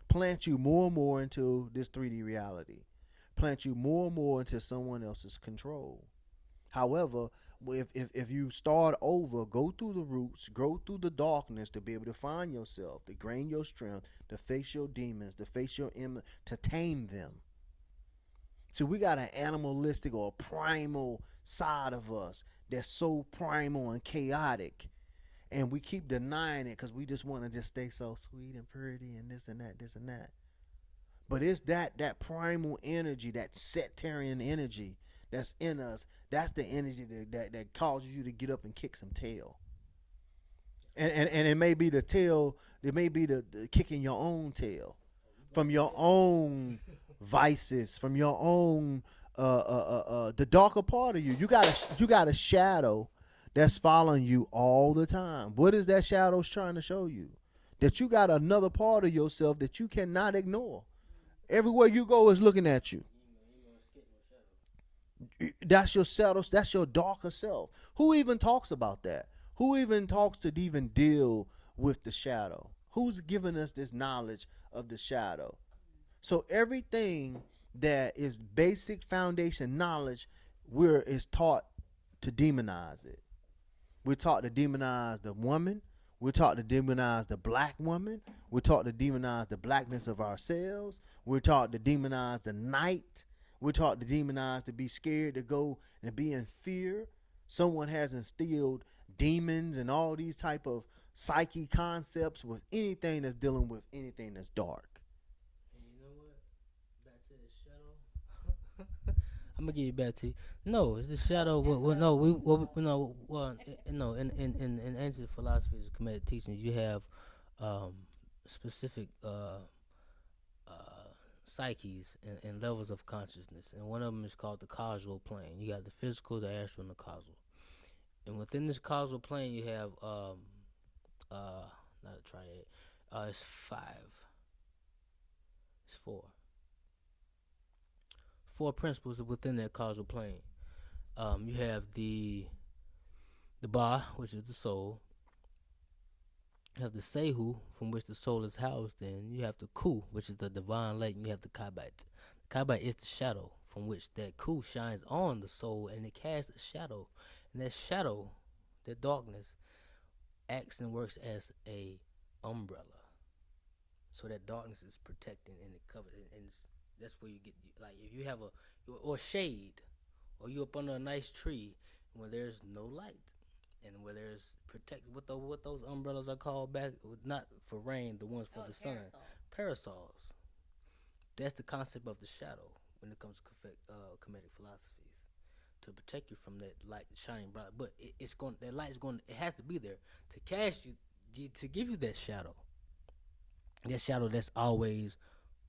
plant you more and more into this 3D reality, plant you more and more into someone else's control. However, If you start over, go through the roots, go through the darkness to be able to find yourself, to gain your strength, to face your demons, to face your to tame them. So we got an animalistic or primal side of us that's so primal and chaotic, and we keep denying it because we just want to just stay so sweet and pretty and this and that, this and that. But it's that primal energy, that sectarian energy that's in us. That's the energy that causes you to get up and kick some tail. And it may be the tail. It may be the kicking your own tail from your own vices, from your own the darker part of you. You got a shadow that's following you all the time. What is that shadow trying to show you? That you got another part of yourself that you cannot ignore. Everywhere you go is looking at you. That's your shadow. That's your darker self. Who even talks about that? Who even talks to even deal with the shadow? Who's giving us this knowledge of the shadow? So everything that is basic foundation knowledge, we're is taught to demonize it. We're taught to demonize the woman. We're taught to demonize the black woman. We're taught to demonize the blackness of ourselves. We're taught to demonize the night. We're taught to demonize, to be scared, to go and be in fear. Someone has instilled demons and all these type of psyche concepts with anything that's dealing with anything that's dark. And you know what? Back to the shadow. I'm gonna give you back to you. No, it's the shadow. No, no. In ancient philosophies and Kemetic teachings, you have specific psyches and levels of consciousness, and one of them is called the causal plane. You got the physical, the astral, and the causal. And within this causal plane, you have not a triad. It's five. It's four principles within that causal plane. You have the ba, which is the soul. You have the sehu, from which the soul is housed in. You have the ku, which is the divine light, and you have the kabat. The kabat is the shadow from which that ku shines on the soul, and it casts a shadow. And that shadow, that darkness, acts and works as a umbrella. So that darkness is protecting and it covers, and that's where you get, like, if you have or shade, or you up under a nice tree where there's no light, and where there's what those umbrellas are called back, not for rain, the ones for the sun, parasols. That's the concept of the shadow when it comes to Kemetic philosophies, to protect you from that light shining bright. But that light is going. It has to be there to cast you, to give you that shadow. That shadow that's always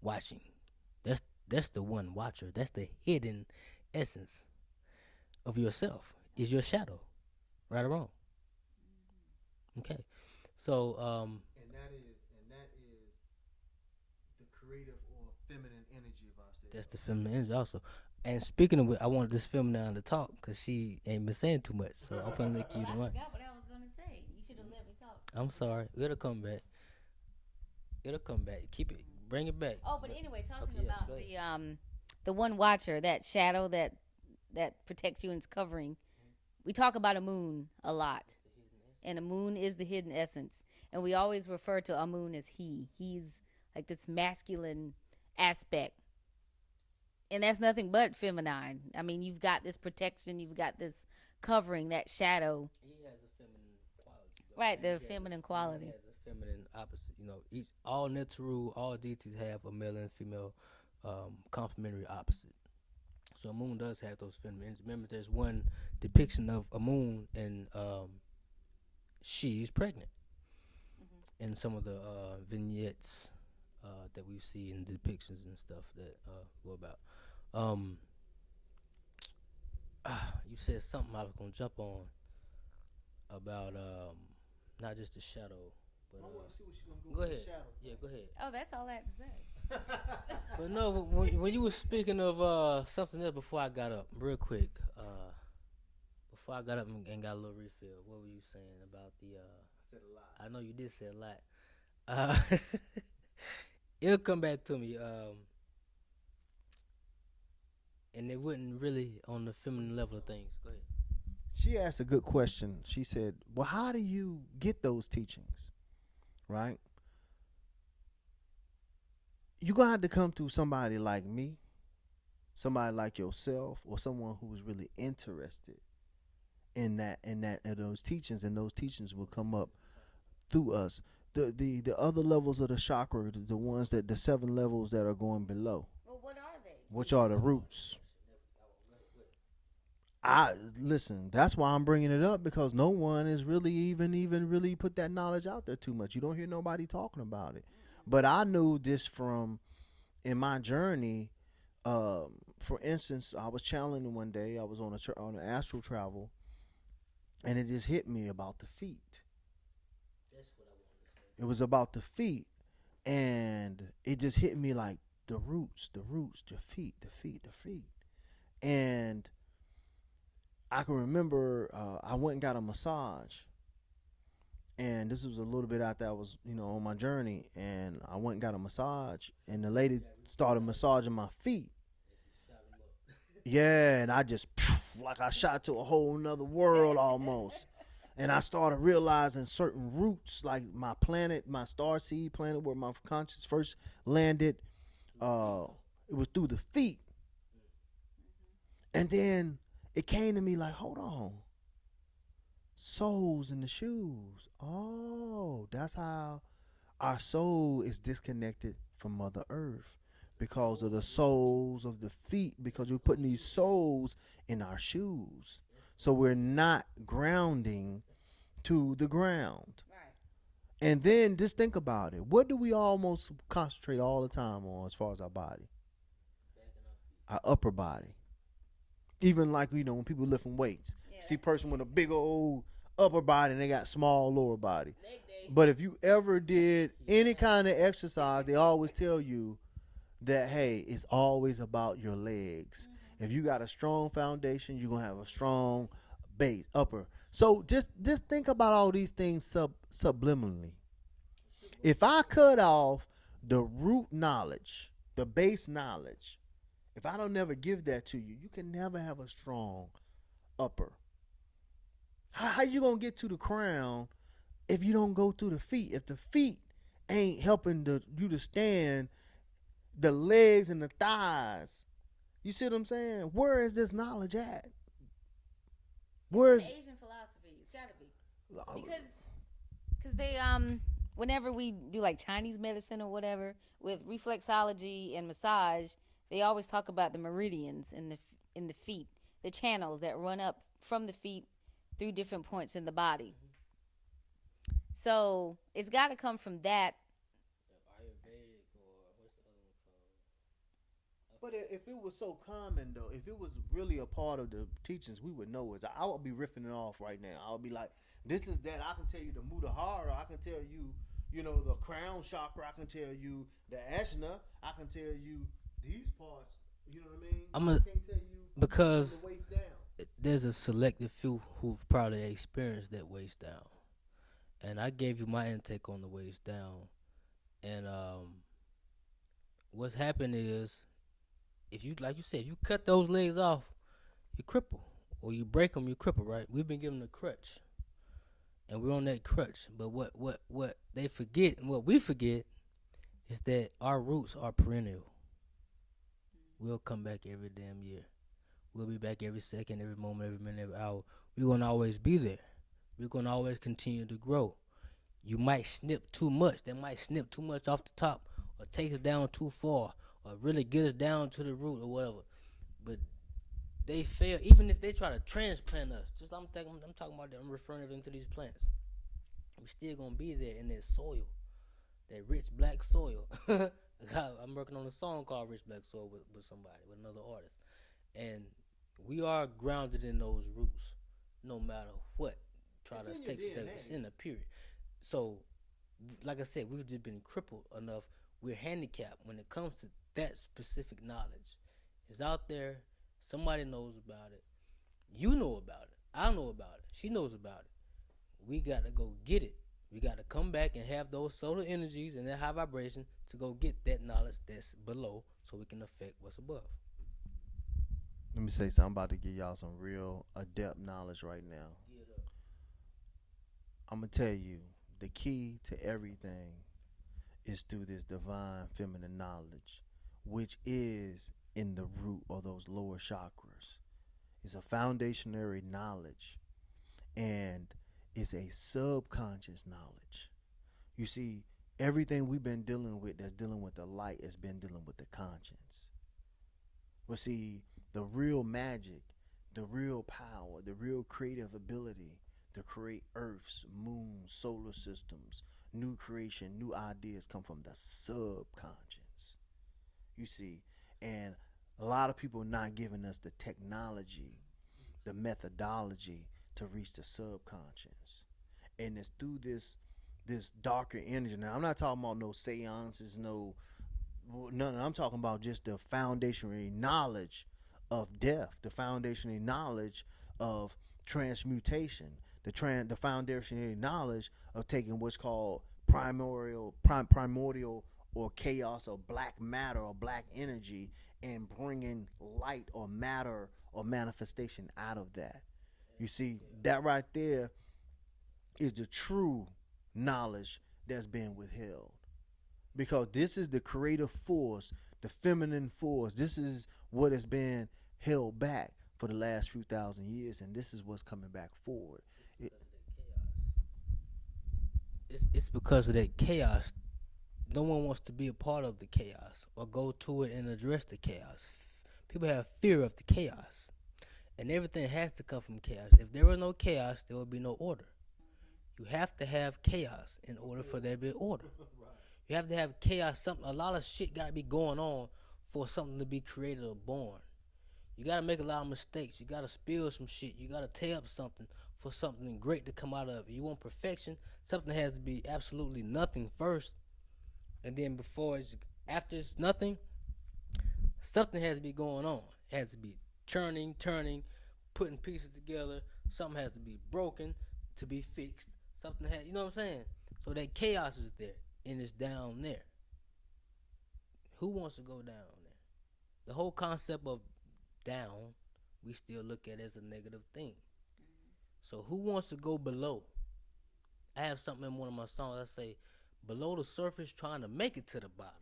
watching. That's the one watcher. That's the hidden essence of yourself. Is your shadow, right or wrong? Okay, so and that is the creative or feminine energy of ourselves. that's the feminine energy also. And speaking of which, I wanted this feminine to talk because she ain't been saying too much. So I'm gonna let you I the mic. forgot what I was gonna say. You should have let me talk. I'm sorry. It'll come back. It'll come back. Keep it. Bring it back. Oh, but anyway, talking Okay, yeah, about go the one watcher, that shadow that protects you and is covering. We talk about a moon a lot, and a moon is the hidden essence, and we always refer to a moon as he. He's like this masculine aspect, and that's nothing but feminine. I mean, you've got this protection, you've got this covering, that shadow. He has a feminine quality. Right, the feminine quality. He has a feminine opposite. All Netru, all deities have a male and female complementary opposite. So a moon does have those feminine. Remember, there's one depiction of a moon, and she's pregnant. In some of the vignettes that we see in depictions and stuff that go about. You said something I was gonna jump on about not just the shadow, but I want to see what she's gonna go with ahead. the shadow. Yeah, go ahead. Oh, that's all I had to say. But no, when you were speaking of something else before I got up, real quick, before I got up and got a little refill, what were you saying about the? I said a lot. I know you did say a lot. It'll come back to me. And it wouldn't really on the feminine level of things. Go ahead. she asked a good question. She said, "Well, how do you get those teachings?" Right? You're gonna have to come through somebody like me, somebody like yourself, or someone who's really interested in those teachings, and those teachings will come up through us. The other levels of the chakra, the ones that the seven levels that are going below, Well, what are they? which are the roots. I listen. That's why I'm bringing it up because no one is really even really put that knowledge out there too much. You don't hear nobody talking about it. But I knew this from in my journey. For instance, I was channeling one day. I was on an astral travel, and it just hit me about the feet. It was about the feet, and it just hit me like the roots, the feet, the feet, and I can remember I went and got a massage, and this was a little bit after I was, on my journey, and I went and got a massage, and the lady started massaging my feet. Yeah, and I just like I shot to a whole nother world almost, and I started realizing certain roots, like my planet, my star seed planet, where my conscious first landed. Uh, it was through the feet, and then it came to me like, hold on, souls in the shoes. Oh, that's how our soul is disconnected from Mother Earth because of the soles of the feet, because we're putting these souls in our shoes. So we're not grounding to the ground. Right. And then just think about it. What do we almost concentrate all the time on as far as our body? Our upper body. Even like, when people lifting weights. Yeah. See a person with a big old upper body and they got small lower body. Leg day. But if you ever did any kind of exercise, they always tell you that, hey, it's always about your legs. If you got a strong foundation, you're going to have a strong base, upper. So just think about all these things subliminally. If I cut off the root knowledge, the base knowledge, if I don't never give that to you, you can never have a strong upper. How you going to get to the crown if you don't go through the feet? If the feet ain't helping you to stand, the legs and the thighs, you see what I'm saying? Where is this knowledge at? Where's Asian philosophy? It's got to be because they whenever we do like Chinese medicine or whatever with reflexology and massage, they always talk about the meridians in the feet, the channels that run up from the feet through different points in the body. So it's got to come from that. But if it was so common, though, if it was really a part of the teachings, we would know it. I would be riffing it off right now. I would be like, this is that. I can tell you the Mudahara. I can tell you, the crown chakra. I can tell you the Ajna. I can tell you these parts. You know what I mean? I can't tell you because from the waist down. there's a selective few who've probably experienced that waist down. And I gave you my intake on the waist down. And what's happened is, if you, like you said, you cut those legs off, you cripple. Or you break them, you cripple, right? We've been given a crutch. And we're on that crutch. But what they forget, and what we forget, is that our roots are perennial. We'll come back every damn year. We'll be back every second, every moment, every minute, every hour. We're going to always be there. We're going to always continue to grow. You might snip too much. They might snip too much off the top or take us down too far or really get us down to the root or whatever. But they fail. Even if they try to transplant us, I'm talking about that. I'm referring everything to these plants. We're still going to be there in that soil, that rich black soil. I'm working on a song called Rich Black Soil with somebody, with another artist. And we are grounded in those roots no matter what. Try to take steps in a period. So, like I said, we've just been crippled enough. We're handicapped when it comes to that specific knowledge. It's out there. Somebody knows about it. You know about it. I know about it. She knows about it. We got to go get it. We got to come back and have those solar energies and that high vibration to go get that knowledge that's below so we can affect what's above. Let me say something. I'm about to give y'all some real adept knowledge right now. I'm going to tell you the key to everything is through this divine feminine knowledge, which is in the root of those lower chakras. It's a foundationary knowledge and it's a subconscious knowledge. You see, everything we've been dealing with that's dealing with the light has been dealing with the conscience. But see, the real magic, the real power, the real creative ability to create earths, moons, solar systems, new creation, new ideas come from the subconscious. You see, and a lot of people not giving us the technology, the methodology to reach the subconscious. And it's through this darker energy. Now I'm not talking about no seances, no none. I'm talking about just the foundational knowledge of death, the foundational knowledge of transmutation, the foundational knowledge of taking what's called primordial or chaos or black matter or black energy and bringing light or matter or manifestation out of that. You see, that right there is the true knowledge that's been withheld. Because this is the creative force, the feminine force. This is what has been held back for the last few thousand years, and this is what's coming back forward. It's because of that chaos. No one wants to be a part of the chaos or go to it and address the chaos. People have fear of the chaos, and everything has to come from chaos. If there were no chaos, there would be no order. You have to have chaos in order for there to be order. You have to have chaos. A lot of shit got to be going on for something to be created or born. You got to make a lot of mistakes. You got to spill some shit. You got to tear up something for something great to come out of it. You want perfection, something has to be absolutely nothing first. And then after it's nothing, something has to be going on. It has to be turning, putting pieces together. Something has to be broken to be fixed. You know what I'm saying? So that chaos is there, and it's down there. Who wants to go down there? The whole concept of down, we still look at as a negative thing. So who wants to go below? I have something in one of my songs. I say, below the surface, trying to make it to the bottom.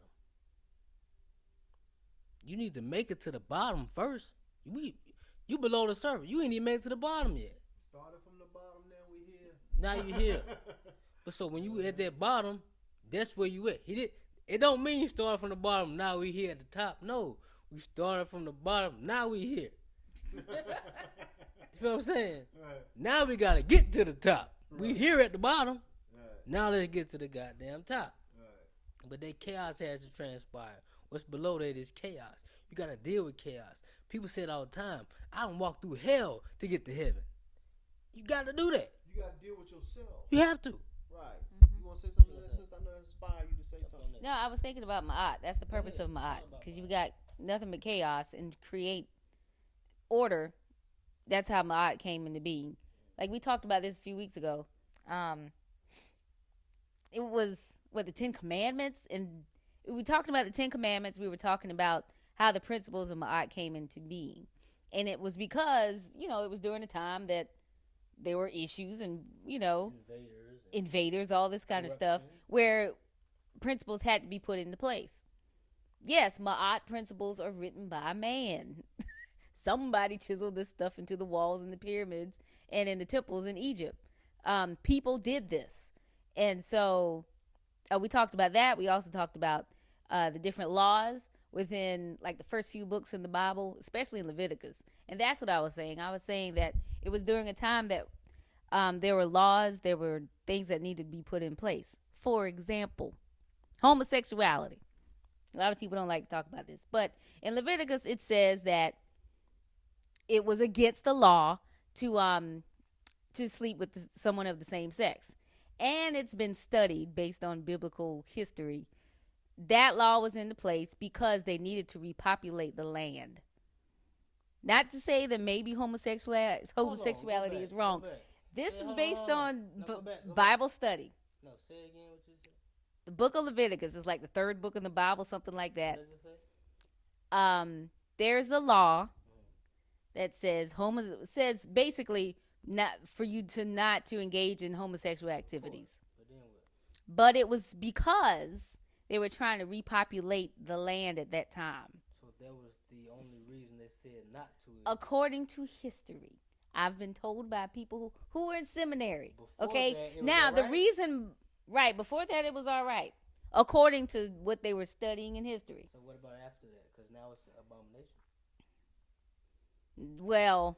You need to make it to the bottom first. You below the surface. You ain't even made it to the bottom yet. Started from the bottom, now we here. Now you here. But so when you at that bottom, that's where you at. It don't mean you started from the bottom, now we here at the top. No, we started from the bottom, now we here. You feel what I'm saying? Right. Now we gotta get to the top. Right. We here at the bottom. Right. Now let's get to the goddamn top. Right. But that chaos has to transpire. What's below that is chaos. You gotta deal with chaos. People say it all the time. I done walked through hell to get to heaven. You gotta do that. You gotta deal with yourself. You have to. Right. Mm-hmm. You wanna say something to that, sister? I know that inspired you to say something. No, I was thinking about Ma'at. That's the purpose of Ma'at. Because you got nothing but chaos and create order. That's how Ma'at came into being. Like we talked about this a few weeks ago. It was the 10 Commandments, and we talked about the 10 Commandments. We were talking about how the principles of Ma'at came into being, and it was because it was during a time that there were issues and invaders, all this kind of stuff, where principles had to be put into place. Yes, Ma'at principles are written by man. Somebody chiseled this stuff into the walls and the pyramids and in the temples in Egypt. People did this. And so we talked about that. We also talked about the different laws within like the first few books in the Bible, especially in Leviticus. And that's what I was saying. I was saying that it was during a time that there were laws, there were things that needed to be put in place. For example, homosexuality. A lot of people don't like to talk about this. But in Leviticus, it says that it was against the law to sleep with someone of the same sex. And it's been studied based on biblical history. That law was in place because they needed to repopulate the land. Not to say that maybe homosexuality is wrong. This is based on Bible study. No, say again what you said. The book of Leviticus is like the third book in the Bible, something like that. What does it say? There's a law that says basically not for you to not to engage in homosexual activities. But then what? But it was because they were trying to repopulate the land at that time. So that was the only reason they said not to. According to history, I've been told by people who were in seminary. Before Okay, that, it was now all the right? reason, right before that, it was all right, according to what they were studying in history. So what about after that? Because now it's an abomination. Well,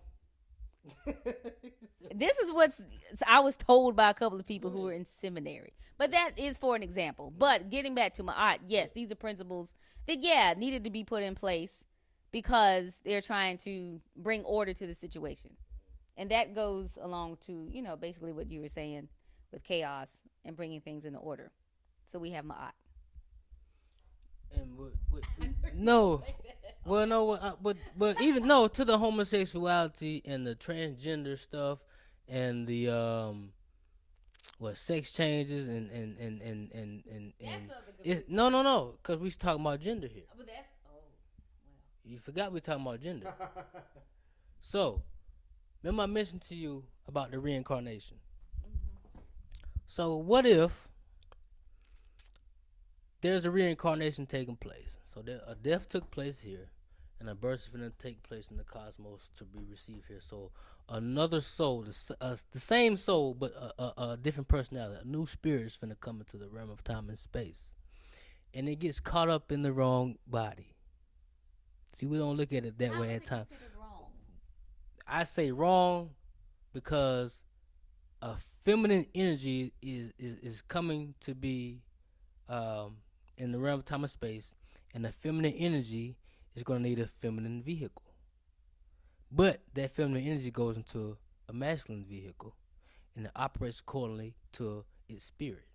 this is what I was told by a couple of people who were in seminary. But that is for an example. But getting back to my art, yes, these are principles that needed to be put in place because they're trying to bring order to the situation. And that goes along to, basically what you were saying with chaos and bringing things into order. So we have Ma'at. And no, well, no, but even no to the homosexuality and the transgender stuff and the sex changes and it's no because we talking about gender here. But that's You forgot we talking about gender. So remember I mentioned to you about the reincarnation. So what if there's a reincarnation taking place? So a death took place here, and a birth is going to take place in the cosmos to be received here. So another soul, the same soul, but a different personality, a new spirit is going to come into the realm of time and space, and it gets caught up in the wrong body. See, we don't look at it that way at times. wrong? I say wrong because a feminine energy is coming to be in the realm of time and space, and the feminine energy is going to need a feminine vehicle. But that feminine energy goes into a masculine vehicle, and it operates accordingly to its spirit.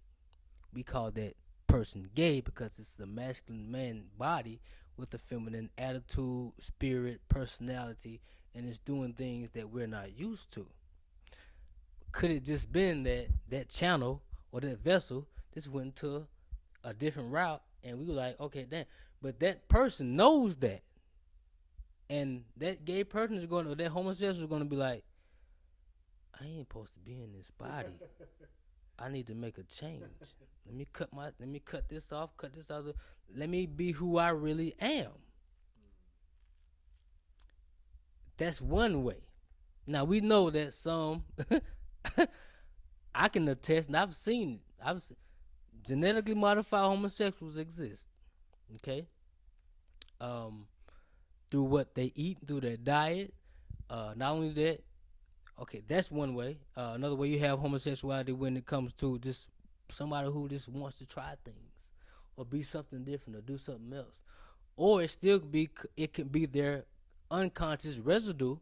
We call that person gay because it's the masculine man body with a feminine attitude, spirit, personality, and it's doing things that we're not used to. Could it just been that channel or that vessel just went to a different route, and we were like, okay, damn. But that person knows that, and that gay person is going to, that homosexual is going to be like, I ain't supposed to be in this body. I need to make a change. Let me cut this off, cut this out. Let me be who I really am. That's one way. Now we know that some I can attest, and I've seen genetically modified homosexuals exist. Okay, through what they eat, through their diet. Not only that, okay, that's one way. Another way, you have homosexuality when it comes to just somebody who just wants to try things or be something different or do something else, or it can be their unconscious residue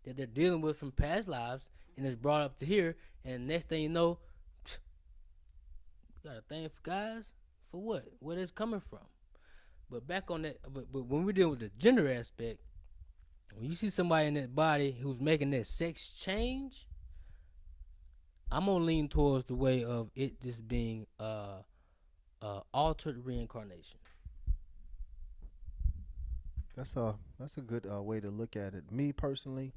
that they're dealing with from past lives, and it's brought up to here, and next thing you know, you got a thing for guys? For what? Where that's coming from? But back on that, but when we're dealing with the gender aspect, when you see somebody in that body who's making that sex change, I'm gonna lean towards the way of it just being altered reincarnation. That's a good way to look at it. Me personally,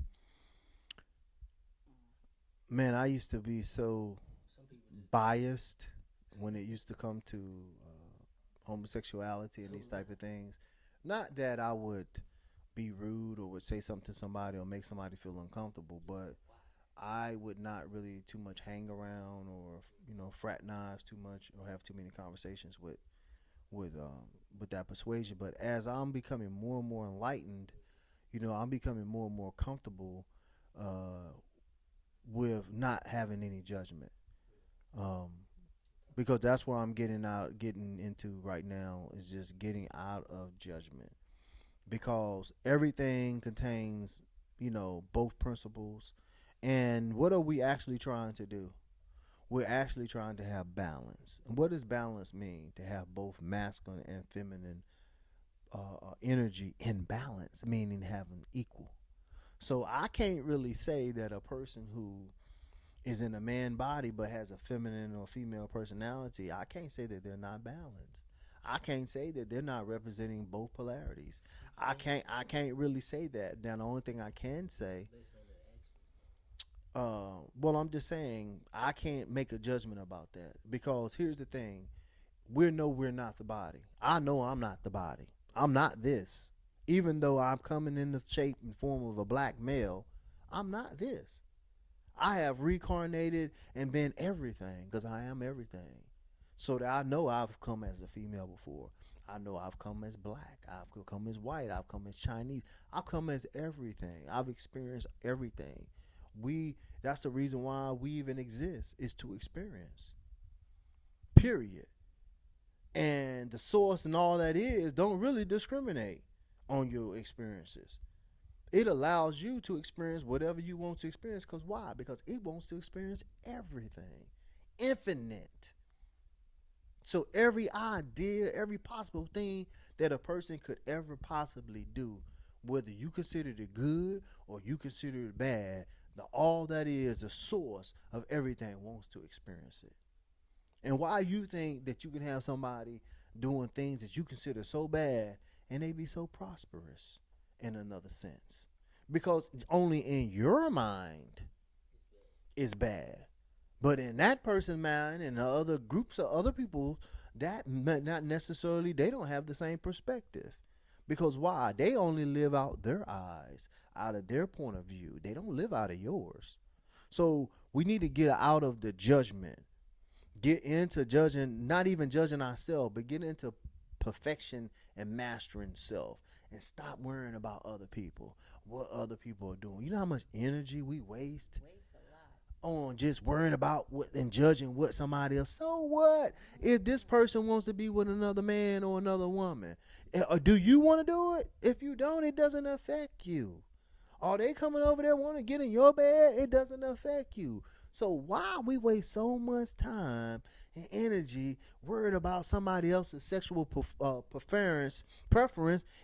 man, I used to be so biased when it used to come to homosexuality and these type of things. Not that I would be rude or would say something to somebody or make somebody feel uncomfortable, but I would not really too much hang around or fraternize too much or have too many conversations with that persuasion. But as I'm becoming more and more enlightened, I'm becoming more and more comfortable with not having any judgment. Because that's where I'm getting into right now is just getting out of judgment. Because everything contains, both principles. And what are we actually trying to do? We're actually trying to have balance. And what does balance mean? To have both masculine and feminine energy in balance, meaning having equal. So I can't really say that a person who is in a man body but has a feminine or female personality, I can't say that they're not balanced. I can't say that they're not representing both polarities. I can't really say that. Now the only thing I can say, well, I'm just saying I can't make a judgment about that because here's the thing: we're not the body. I know I'm not the body. I'm not this. Even though I'm coming in the shape and form of a black male, I'm not this. I have reincarnated and been everything because I am everything. So that I know I've come as a female before. I know I've come as black. I've come as white. I've come as Chinese. I've come as everything. I've experienced everything. We That's the reason why we even exist is to experience. Period. And the source and all that is don't really discriminate on your experiences. It allows you to experience whatever you want to experience. Because why? Because it wants to experience everything. Infinite. So every idea, every possible thing that a person could ever possibly do, whether you consider it good or you consider it bad, all that is the source of everything wants to experience it. And why you think that you can have somebody doing things that you consider so bad and they be so prosperous in another sense? Because only in your mind is bad. But in that person's mind and the other groups of other people, that not necessarily, they don't have the same perspective. Because why? They only live out their eyes, out of their point of view. They don't live out of yours. So we need to get out of the judgment. Get into judging, not even judging ourselves, but get into perfection and mastering self. And stop worrying about other people, what other people are doing. You know how much energy we waste on just worrying about what and judging what somebody else. So what if this person wants to be with another man or another woman? Or do you want to do it? If you don't, it doesn't affect you. Are they coming over there want to get in your bed? It doesn't affect you. So why we waste so much time and energy worried about somebody else's sexual preference,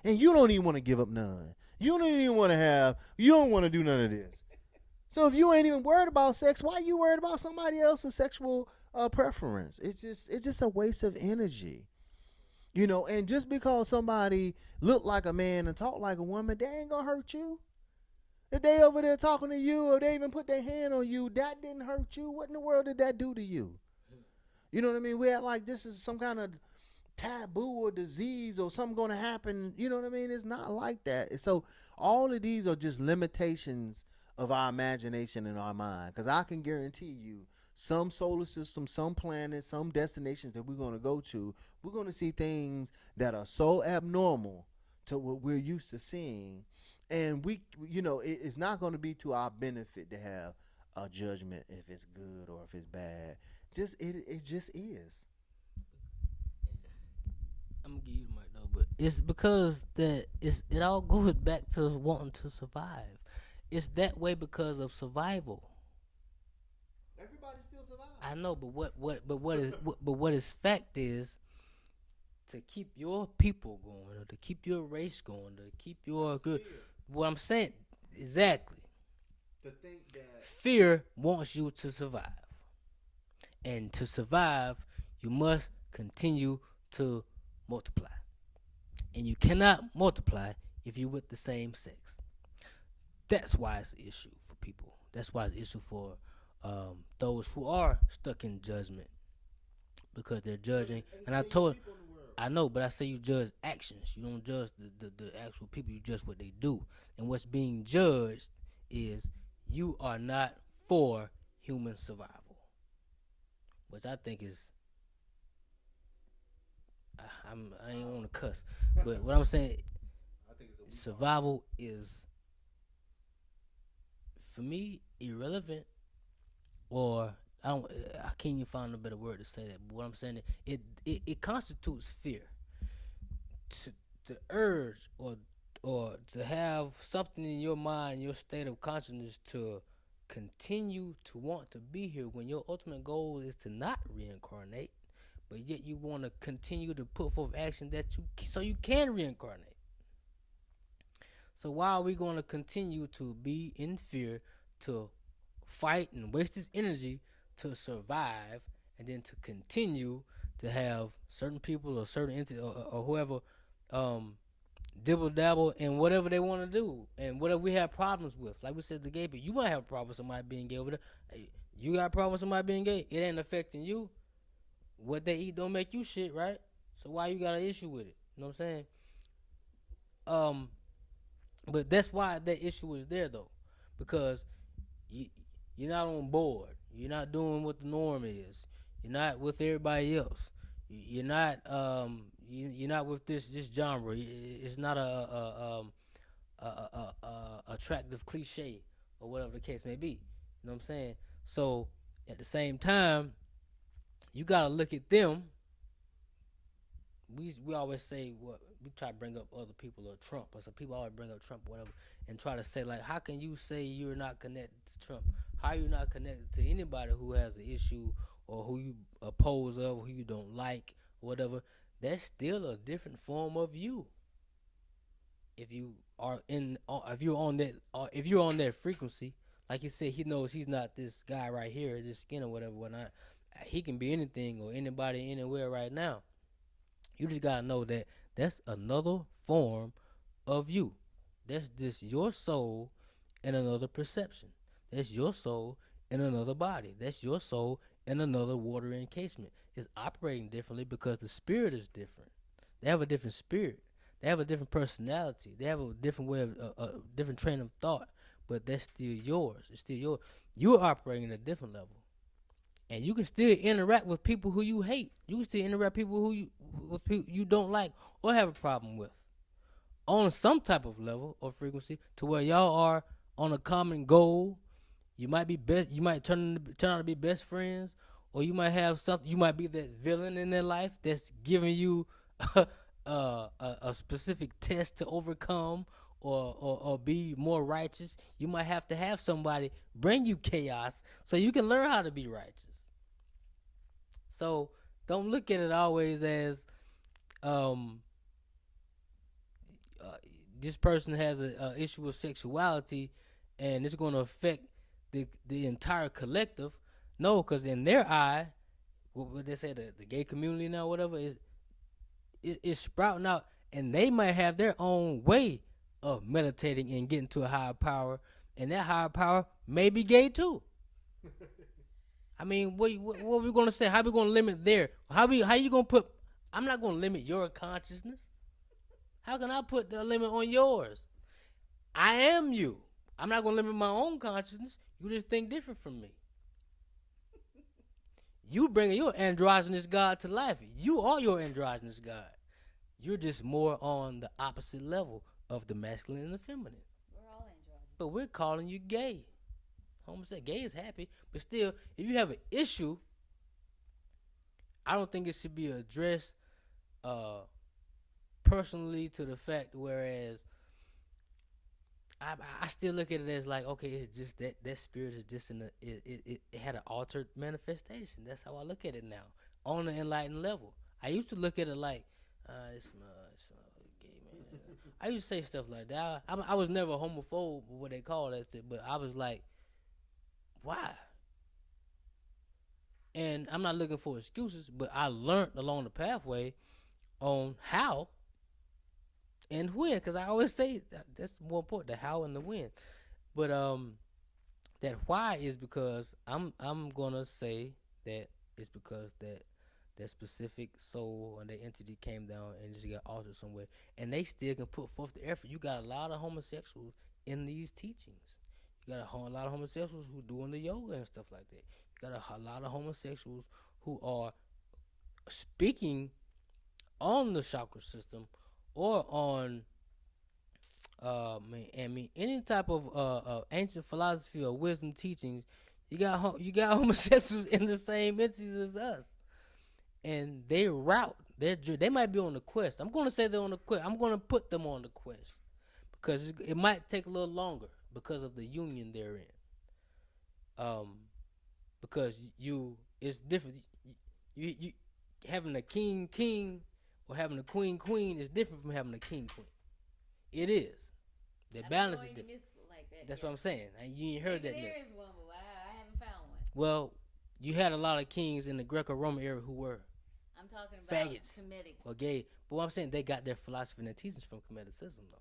and you don't even want to give up none. You don't even want to have. You don't want to do none of this. So if you ain't even worried about sex, why are you worried about somebody else's sexual preference? It's just a waste of energy. And just because somebody look like a man and talk like a woman, they ain't gonna hurt you. If they over there talking to you or they even put their hand on you, that didn't hurt you. What in the world did that do to you? You know what I mean? We act like this is some kind of taboo or disease or something going to happen. You know what I mean? It's not like that. So all of these are just limitations of our imagination and our mind. Because I can guarantee you, some solar system, some planets, some destinations that we're going to go to, we're going to see things that are so abnormal to what we're used to seeing. And it's not going to be to our benefit to have a judgment if it's good or if it's bad. It just is. I'm gonna give you the mic though, but it's because it all goes back to wanting to survive. It's that way because of survival. Everybody still survives. I know, but what is fact is to keep your people going, or to keep your race going, to keep your good. What I'm saying exactly. To think that Fear wants you to survive, and to survive, you must continue to multiply, and you cannot multiply if you're with the same sex. That's why it's an issue for people. That's why it's an issue for those who are stuck in judgment, because they're judging. And I know, but I say you judge actions. You don't judge the actual people. You judge what they do. And what's being judged is you are not for human survival, which I think is, I ain't want to cuss, but what I'm saying, survival is, for me, irrelevant, or I can't even find a better word to say that. But what I'm saying, it constitutes fear. The urge or to have something in your mind, your state of consciousness, to continue to want to be here when your ultimate goal is to not reincarnate, but yet you want to continue to put forth action so you can reincarnate. So why are we going to continue to be in fear, to fight and waste this energy to survive, and then to continue to have certain people or certain entity or whoever dibble dabble in whatever they want to do and whatever we have problems with. Like we said, the gay people, you might have a problem with somebody being gay over there. Hey, you got a problem with somebody being gay, it ain't affecting you. What they eat don't make you shit, right? So why you got an issue with it? You know what I'm saying? Um, but that's why that issue is there though, because you you're not on board. You're not doing what the norm is. You're not with everybody else. You're not you're not with this genre. It's not a attractive cliche or whatever the case may be. You know what I'm saying? So at the same time, you gotta look at them. We always say what we try to bring up other people or Trump or some people always bring up Trump or whatever and try to say like, how can you say you're not connected to Trump? How are you not connected to anybody who has an issue or who you oppose of, who you don't like, or whatever? That's still a different form of you. If you are if you're on that frequency, like you said, he knows he's not this guy right here, this skin or whatever, whatnot. He can be anything or anybody anywhere right now. You just gotta know that that's another form of you. That's just your soul in another perception. That's your soul in another body. That's your soul in another water encasement. It's operating differently because the spirit is different. They have a different spirit. They have a different personality. They have a different way of different train of thought. But that's still yours. It's still yours. You're operating at a different level. And you can still interact with people who you hate. You can still interact with people you don't like or have a problem with on some type of level or frequency to where y'all are on a common goal. You might be best. You might turn out to be best friends, or you might have something. You might be that villain in their life that's giving you a specific test to overcome or be more righteous. You might have to have somebody bring you chaos so you can learn how to be righteous. So don't look at it always as this person has a issue with sexuality and it's going to affect the entire collective. No, because in their eye, what they say, the gay community now, whatever, is sprouting out, and they might have their own way of meditating and getting to a higher power, and that higher power may be gay too. I mean, what are we gonna say? How we gonna limit there? How you gonna put? I'm not gonna limit your consciousness. How can I put the limit on yours? I am you. I'm not gonna limit my own consciousness. You just think different from me. You bringing your androgynous God to life. You are your androgynous God. You're just more on the opposite level of the masculine and the feminine. We're all androgynous. But we're calling you gay. Homosexual, gay is happy, but still, if you have an issue, I don't think it should be addressed personally to the fact. Whereas I still look at it as like, okay, it's just that spirit is just it had an altered manifestation. That's how I look at it now on the enlightened level. I used to look at it like it's gay, man. I used to say stuff like that. I was never homophobe, what they call that, but I was like, why? And I'm not looking for excuses, but I learned along the pathway on how and when, because I always say that's more important, the how and the when. But that why is because I'm gonna say that it's because that specific soul and that entity came down and just got altered somewhere, and they still can put forth the effort. You got a lot of homosexuals in these teachings. You got a lot of homosexuals who doing the yoga and stuff like that. You got a lot of homosexuals who are speaking on the chakra system or on any type of ancient philosophy or wisdom teachings. You got homosexuals in the same entities as us, and they might be on the quest. I'm gonna say they're on the quest. I'm gonna put them on the quest because it might take a little longer because of the union they're in. Because it's different. You having a king or having a queen is different from having a king. It is. The balance is different. Like that, that's what I'm saying. And you ain't heard that yet. There is one, but I haven't found one. Well, you had a lot of kings in the Greco-Roman era who were. I'm talking about faggots Kemetic. or gay. But what I'm saying, they got their philosophy and their teachings from Kemeticism, though.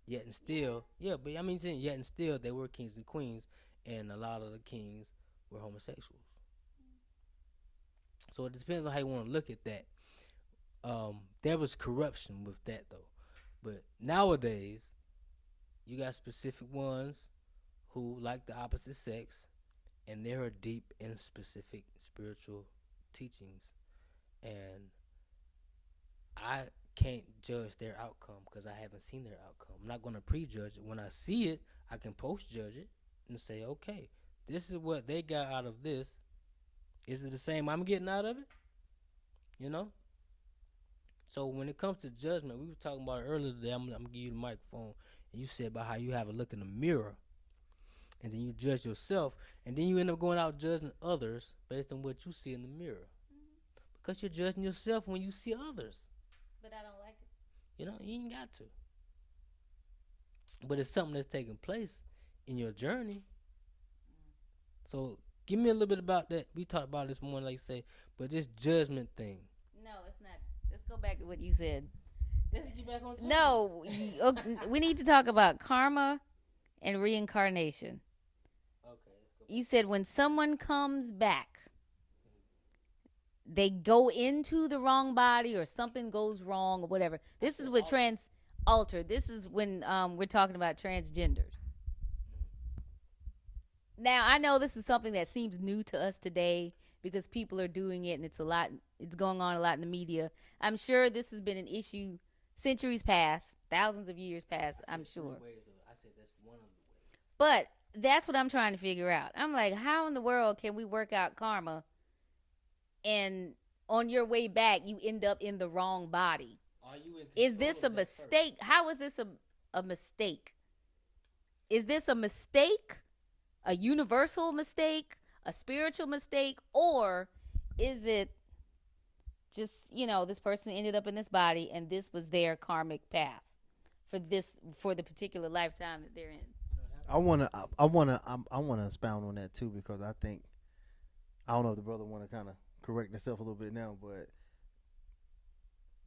Yet and still, yeah, but I mean, saying yet and still, they were kings and queens, and a lot of the kings were homosexuals. So it depends on how you want to look at that. There was corruption with that, though. But nowadays, you got specific ones who like the opposite sex, and they are deep in specific spiritual teachings, and I can't judge their outcome because I haven't seen their outcome. I'm not going to prejudge it. When I see it, I can post judge it and say, okay, this is what they got out of this. Is it the same I'm getting out of it? You know? So when it comes to judgment, we were talking about it earlier today. I'm going to give you the microphone. And you said about how you have a look in the mirror. And then you judge yourself. And then you end up going out judging others based on what you see in the mirror. Because you're judging yourself when you see others. But I don't like it. You know, you ain't got to. But it's something that's taking place in your journey. So give me a little bit about that. We talked about this morning, like you say, but this judgment thing. No, it's not. Let's go back to what you said. Let's get back on track. No, we need to talk about karma and reincarnation. Okay, let's go. You said when someone comes back, they go into the wrong body or something goes wrong or whatever. This is what altered. This is when we're talking about transgendered. Now, I know this is something that seems new to us today because people are doing it and it's going on a lot in the media. I'm sure this has been an issue centuries past, thousands of years past, I'm sure. I said that's one of the ways. But that's what I'm trying to figure out. I'm like, how in the world can we work out karma and on your way back you end up in the wrong body? Are you in Is this a mistake? How is this a mistake? Is this a mistake? A universal mistake? A spiritual mistake? Or is it just, this person ended up in this body and this was their karmic path for the particular lifetime that they're in? I wanna expound on that too, because I think, I don't know if the brother want to kind of correct himself a little bit now, but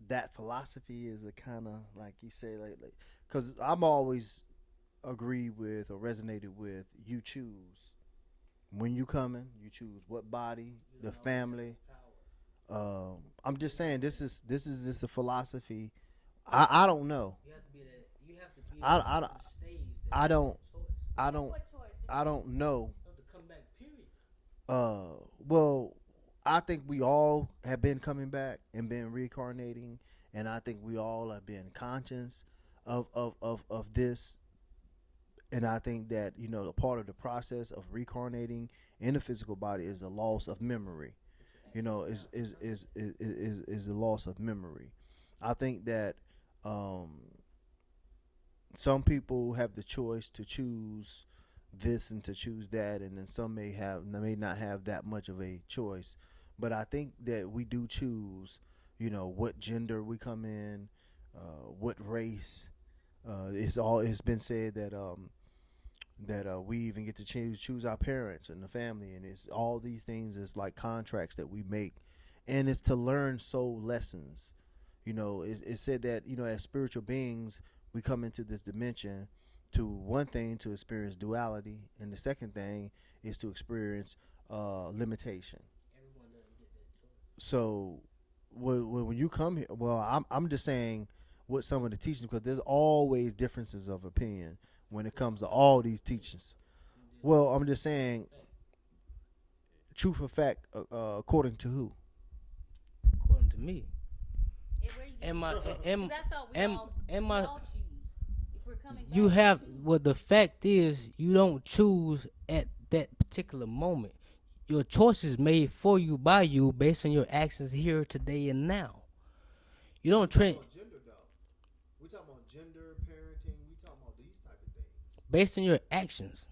that philosophy is a kind of like you say, like, because I'm always agreed with or resonated with, you choose when you coming, you choose what body, the family. I'm just saying this is just a philosophy. I don't know. You have to be that. You have to be I that stage. I don't I What don't choice? I don't know. You have to come back. Period. Well, I think we all have been coming back and been reincarnating, and I think we all have been conscious of this. And I think that a part of the process of reincarnating in the physical body is a loss of memory. Is the loss of memory. I think that some people have the choice to choose this and to choose that, and then some may not have that much of a choice. But I think that we do choose, what gender we come in, what race. It's been said that we even get to choose our parents and the family, and it's all these things is like contracts that we make, and it's to learn soul lessons. It's said that as spiritual beings we come into this dimension to one thing, to experience duality, and the second thing is to experience limitation. Everyone doesn't get that choice. So when you come here, well, I'm just saying what some of the teachings, because there's always differences of opinion when it comes to all these teachings. Well, I'm just saying, truth and fact, according to who? According to me. And where you get And my Because and I thought we and all, and we my all choose. If we're coming back, you we have choose. well the fact is you don't choose at that particular moment. Your choice is made for you by you based on your actions here today and now. You don't train Gender, though. We talking about gender, parenting. We talking about these type of things. based on your actions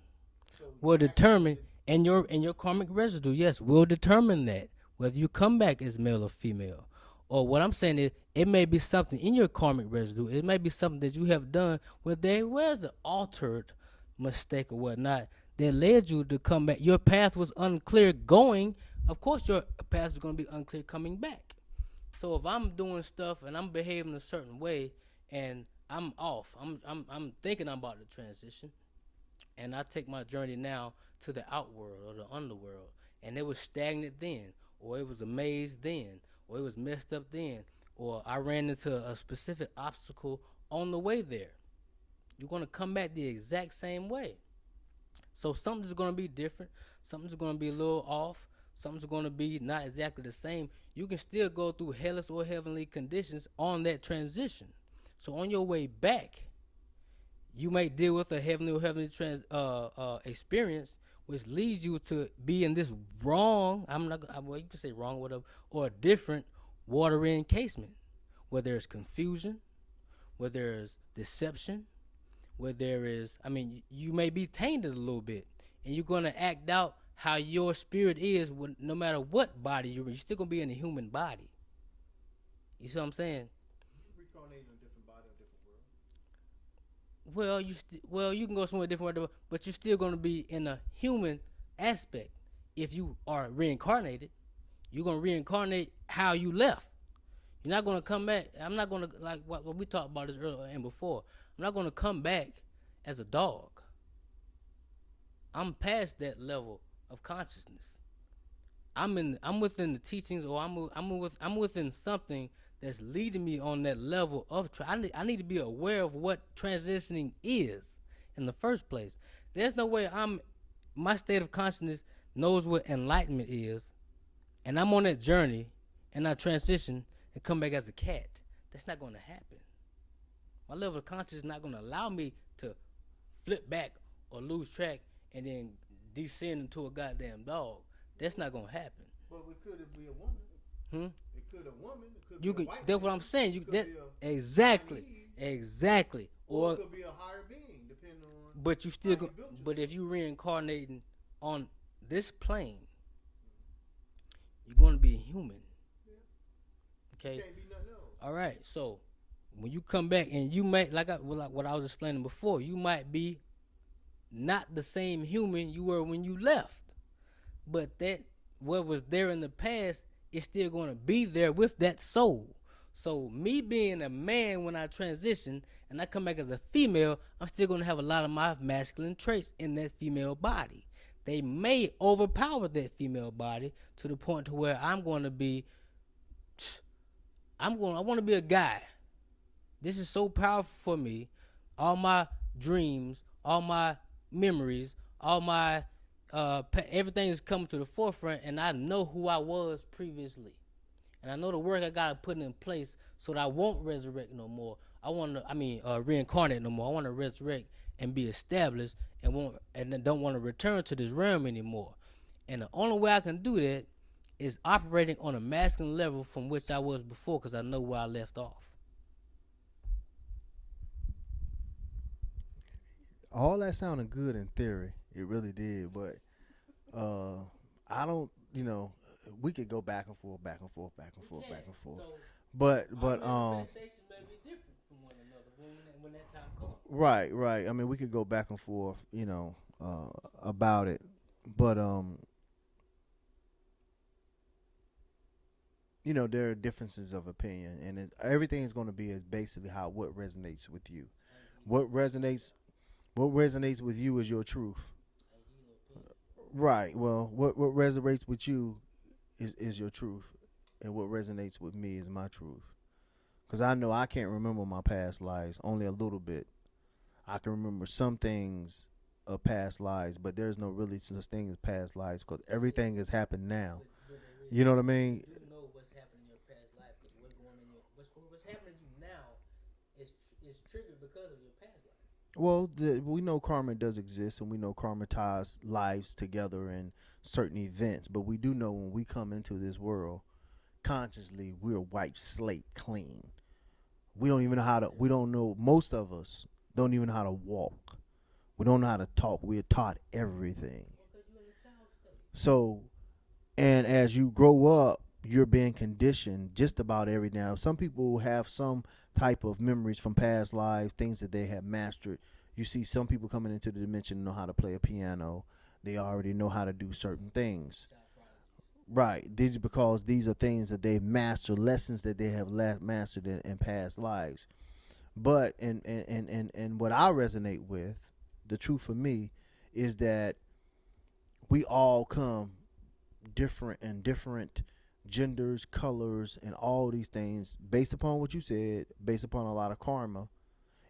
So will determine and your karmic residue, yes, will determine that whether you come back as male or female. Or what I'm saying is it may be something in your karmic residue. It may be something that you have done where there was an altered mistake or whatnot that led you to come back. Your path was unclear going. Of course, your path is going to be unclear coming back. So if I'm doing stuff and I'm behaving a certain way and I'm off, I'm thinking I'm about to transition, and I take my journey now to the outworld or the underworld, and it was stagnant then, or it was a maze then, or it was messed up then, or I ran into a specific obstacle on the way there. You're gonna come back the exact same way. So something's gonna be different. Something's gonna be a little off. Something's gonna be not exactly the same. You can still go through hellish or heavenly conditions on that transition. So on your way back, you may deal with a heavenly or heavenly experience, which leads you to be in this wrong. Well, you can say wrong, whatever, or a different watery encasement, where there's confusion, where there's deception, where there is, you may be tainted a little bit, and you're going to act out how your spirit is no matter what body you're in. You're still going to be in a human body. You see what I'm saying? Reincarnating in a different body, a different world. Well, you can go somewhere different, but you're still going to be in a human aspect. If you are reincarnated, you're going to reincarnate how you left. You're not going to come back. I'm not going to, like what we talked about this earlier and before. I'm not going to come back as a dog. I'm past that level of consciousness. I'm within the teachings, or I'm within something that's leading me on that level of. I need to be aware of what transitioning is in the first place. There's no way my state of consciousness knows what enlightenment is, and I'm on that journey, and I transition and come back as a cat. That's not going to happen. My level of consciousness is not going to allow me to flip back or lose track and then descend into a goddamn dog. That's not going to happen. But it could be a woman. It could a woman. It could be a white that's man. what I'm saying. Exactly. Exactly. Or it could be a higher being, depending on. But you still but if you reincarnating on this plane, you're going to be a human. Yeah. Okay. You can't be nothing else. All right. So when you come back, and you might, like what I was explaining before, you might be not the same human you were when you left, but that what was there in the past is still going to be there with that soul. So me being a man, when I transition and I come back as a female, I'm still going to have a lot of my masculine traits in that female body. They may overpower that female body to the point to where I want to be a guy. This is so powerful for me. All my dreams, all my memories, all my everything is coming to the forefront, and I know who I was previously, and I know the work I gotta put in place so that I won't resurrect no more. Reincarnate no more. I want to resurrect and be established, and don't want to return to this realm anymore. And the only way I can do that is operating on a masculine level from which I was before, because I know where I left off. All that sounded good in theory. It really did, but I don't. We could go back and forth, back and forth, back and forth, back and forth. So But manifestations may be different from one another when that time comes. right. I mean, we could go back and forth, about it, but there are differences of opinion, and everything is going to be as basically what resonates with you. What resonates with you is your truth. Right. Well, what resonates with you is your truth, and what resonates with me is my truth. Because I know I can't remember my past lives, only a little bit. I can remember some things of past lives, but there's no really such thing as past lives, because everything has happened now. You know what I mean? You know what's happening in your past life, because what's happening to you now is triggered because of your past life. Well, we know karma does exist, and we know karma ties lives together in certain events. But we do know when we come into this world, consciously, we're wiped slate clean. We don't even know how to. We don't know. Most of us don't even know how to walk. We don't know how to talk. We're taught everything. So, and as you grow up, you're being conditioned just about every now. Some people have some type of memories from past lives, things that they have mastered. You see some people coming into the dimension know how to play a piano. They already know how to do certain things. Right. These because these are things that they've mastered, lessons that they have mastered in past lives. But and what I resonate with, the truth for me, is that we all come different and different genders, colors, and all these things based upon what you said, based upon a lot of karma.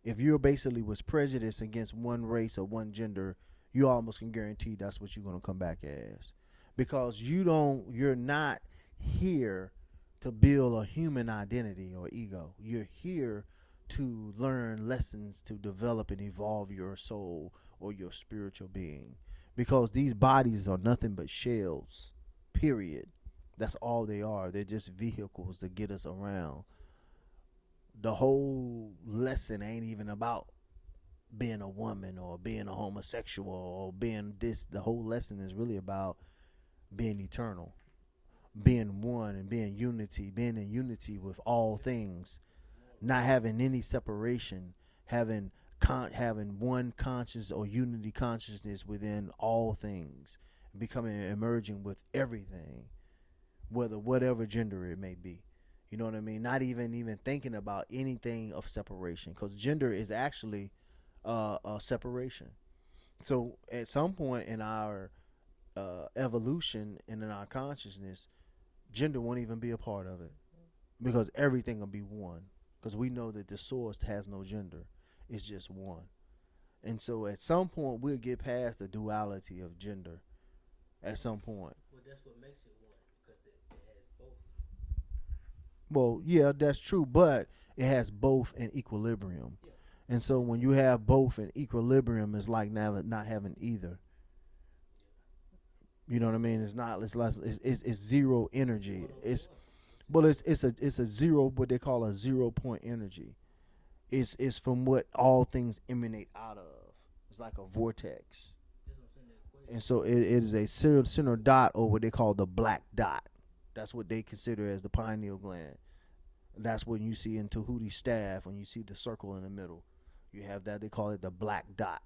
If you're basically was prejudiced against one race or one gender, you almost can guarantee that's what you're gonna come back as. Because you're not here to build a human identity or ego. You're here to learn lessons to develop and evolve your soul or your spiritual being. Because these bodies are nothing but shells. Period. That's all they are. They're just vehicles to get us around. The whole lesson ain't even about being a woman or being a homosexual or being this. The whole lesson is really about being eternal, being one, and being in unity with all things, not having any separation, having having one conscious or unity consciousness within all things, becoming emerging with everything, whether whatever gender it may be. You know what I mean? Not even thinking about anything of separation, because gender is actually a separation. So at some point in our evolution and in our consciousness, gender won't even be a part of it, because everything will be one. Because we know that the source has no gender; it's just one. And so at some point we'll get past the duality of gender. At some point. Well, that's what makes it one, because it has both. Well, yeah, that's true, but it has both in equilibrium. Yeah. And so when you have both in equilibrium, it's like not having either. You know what I mean? It's not. It's zero energy. It's well, it's a zero. What they call a 0 point energy. It's from what all things emanate out of. It's like a vortex. And so it is a center dot, or what they call the black dot. That's what they consider as the pineal gland. That's when you see in Tahuti's staff, when you see the circle in the middle, you have that. They call it the black dot,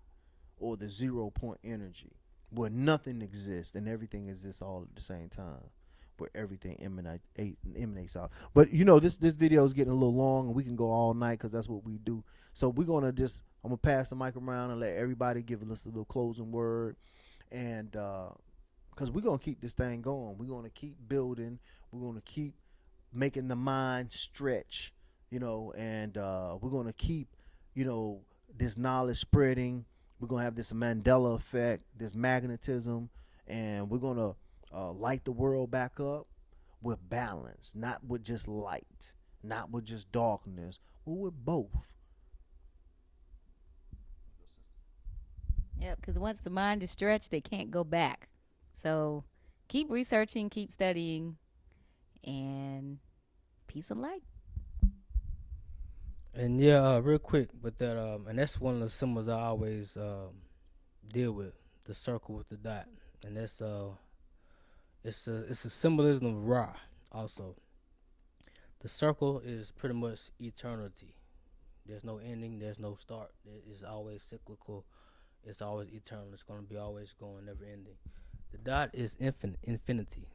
or the 0 point energy, where nothing exists and everything exists all at the same time, where everything emanates out. But this video is getting a little long, and we can go all night because that's what we do. So I'm gonna pass the mic around and let everybody give us a little closing word, and because we're gonna keep this thing going, we're gonna keep building, we're gonna keep making the mind stretch, and we're gonna keep, this knowledge spreading. We're gonna have this Mandela effect, this magnetism, and we're gonna light the world back up with balance, not with just light, not with just darkness, but with both. Yep, because once the mind is stretched, they can't go back. So keep researching, keep studying, and peace and light. And yeah, real quick, but that and that's one of the symbols I always deal with, the circle with the dot, and that's it's a symbolism of Ra. Also, the circle is pretty much eternity. There's no ending. There's no start. It's always cyclical. It's always eternal. It's going to be always going, never ending. The dot is infinity.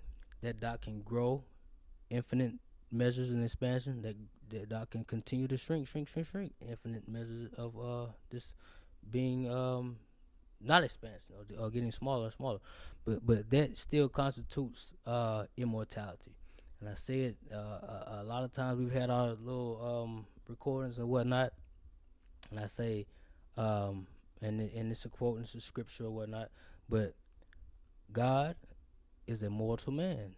That dot can grow infinite measures in expansion. That dot can continue to shrink. Infinite measures of this being not expansion or getting smaller and smaller. But that still constitutes immortality. And I say it a lot of times. We've had our little recordings and whatnot, and I say, and it's a quote, and it's a scripture or whatnot, but God is a mortal man,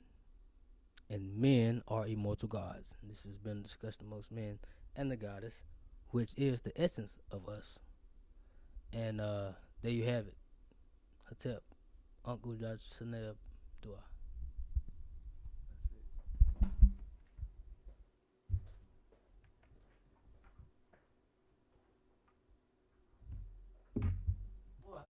and men are immortal gods. And this has been discussed amongst men and the goddess, which is the essence of us. And there you have it. Hatep, Uncle Judge Seneb Dua.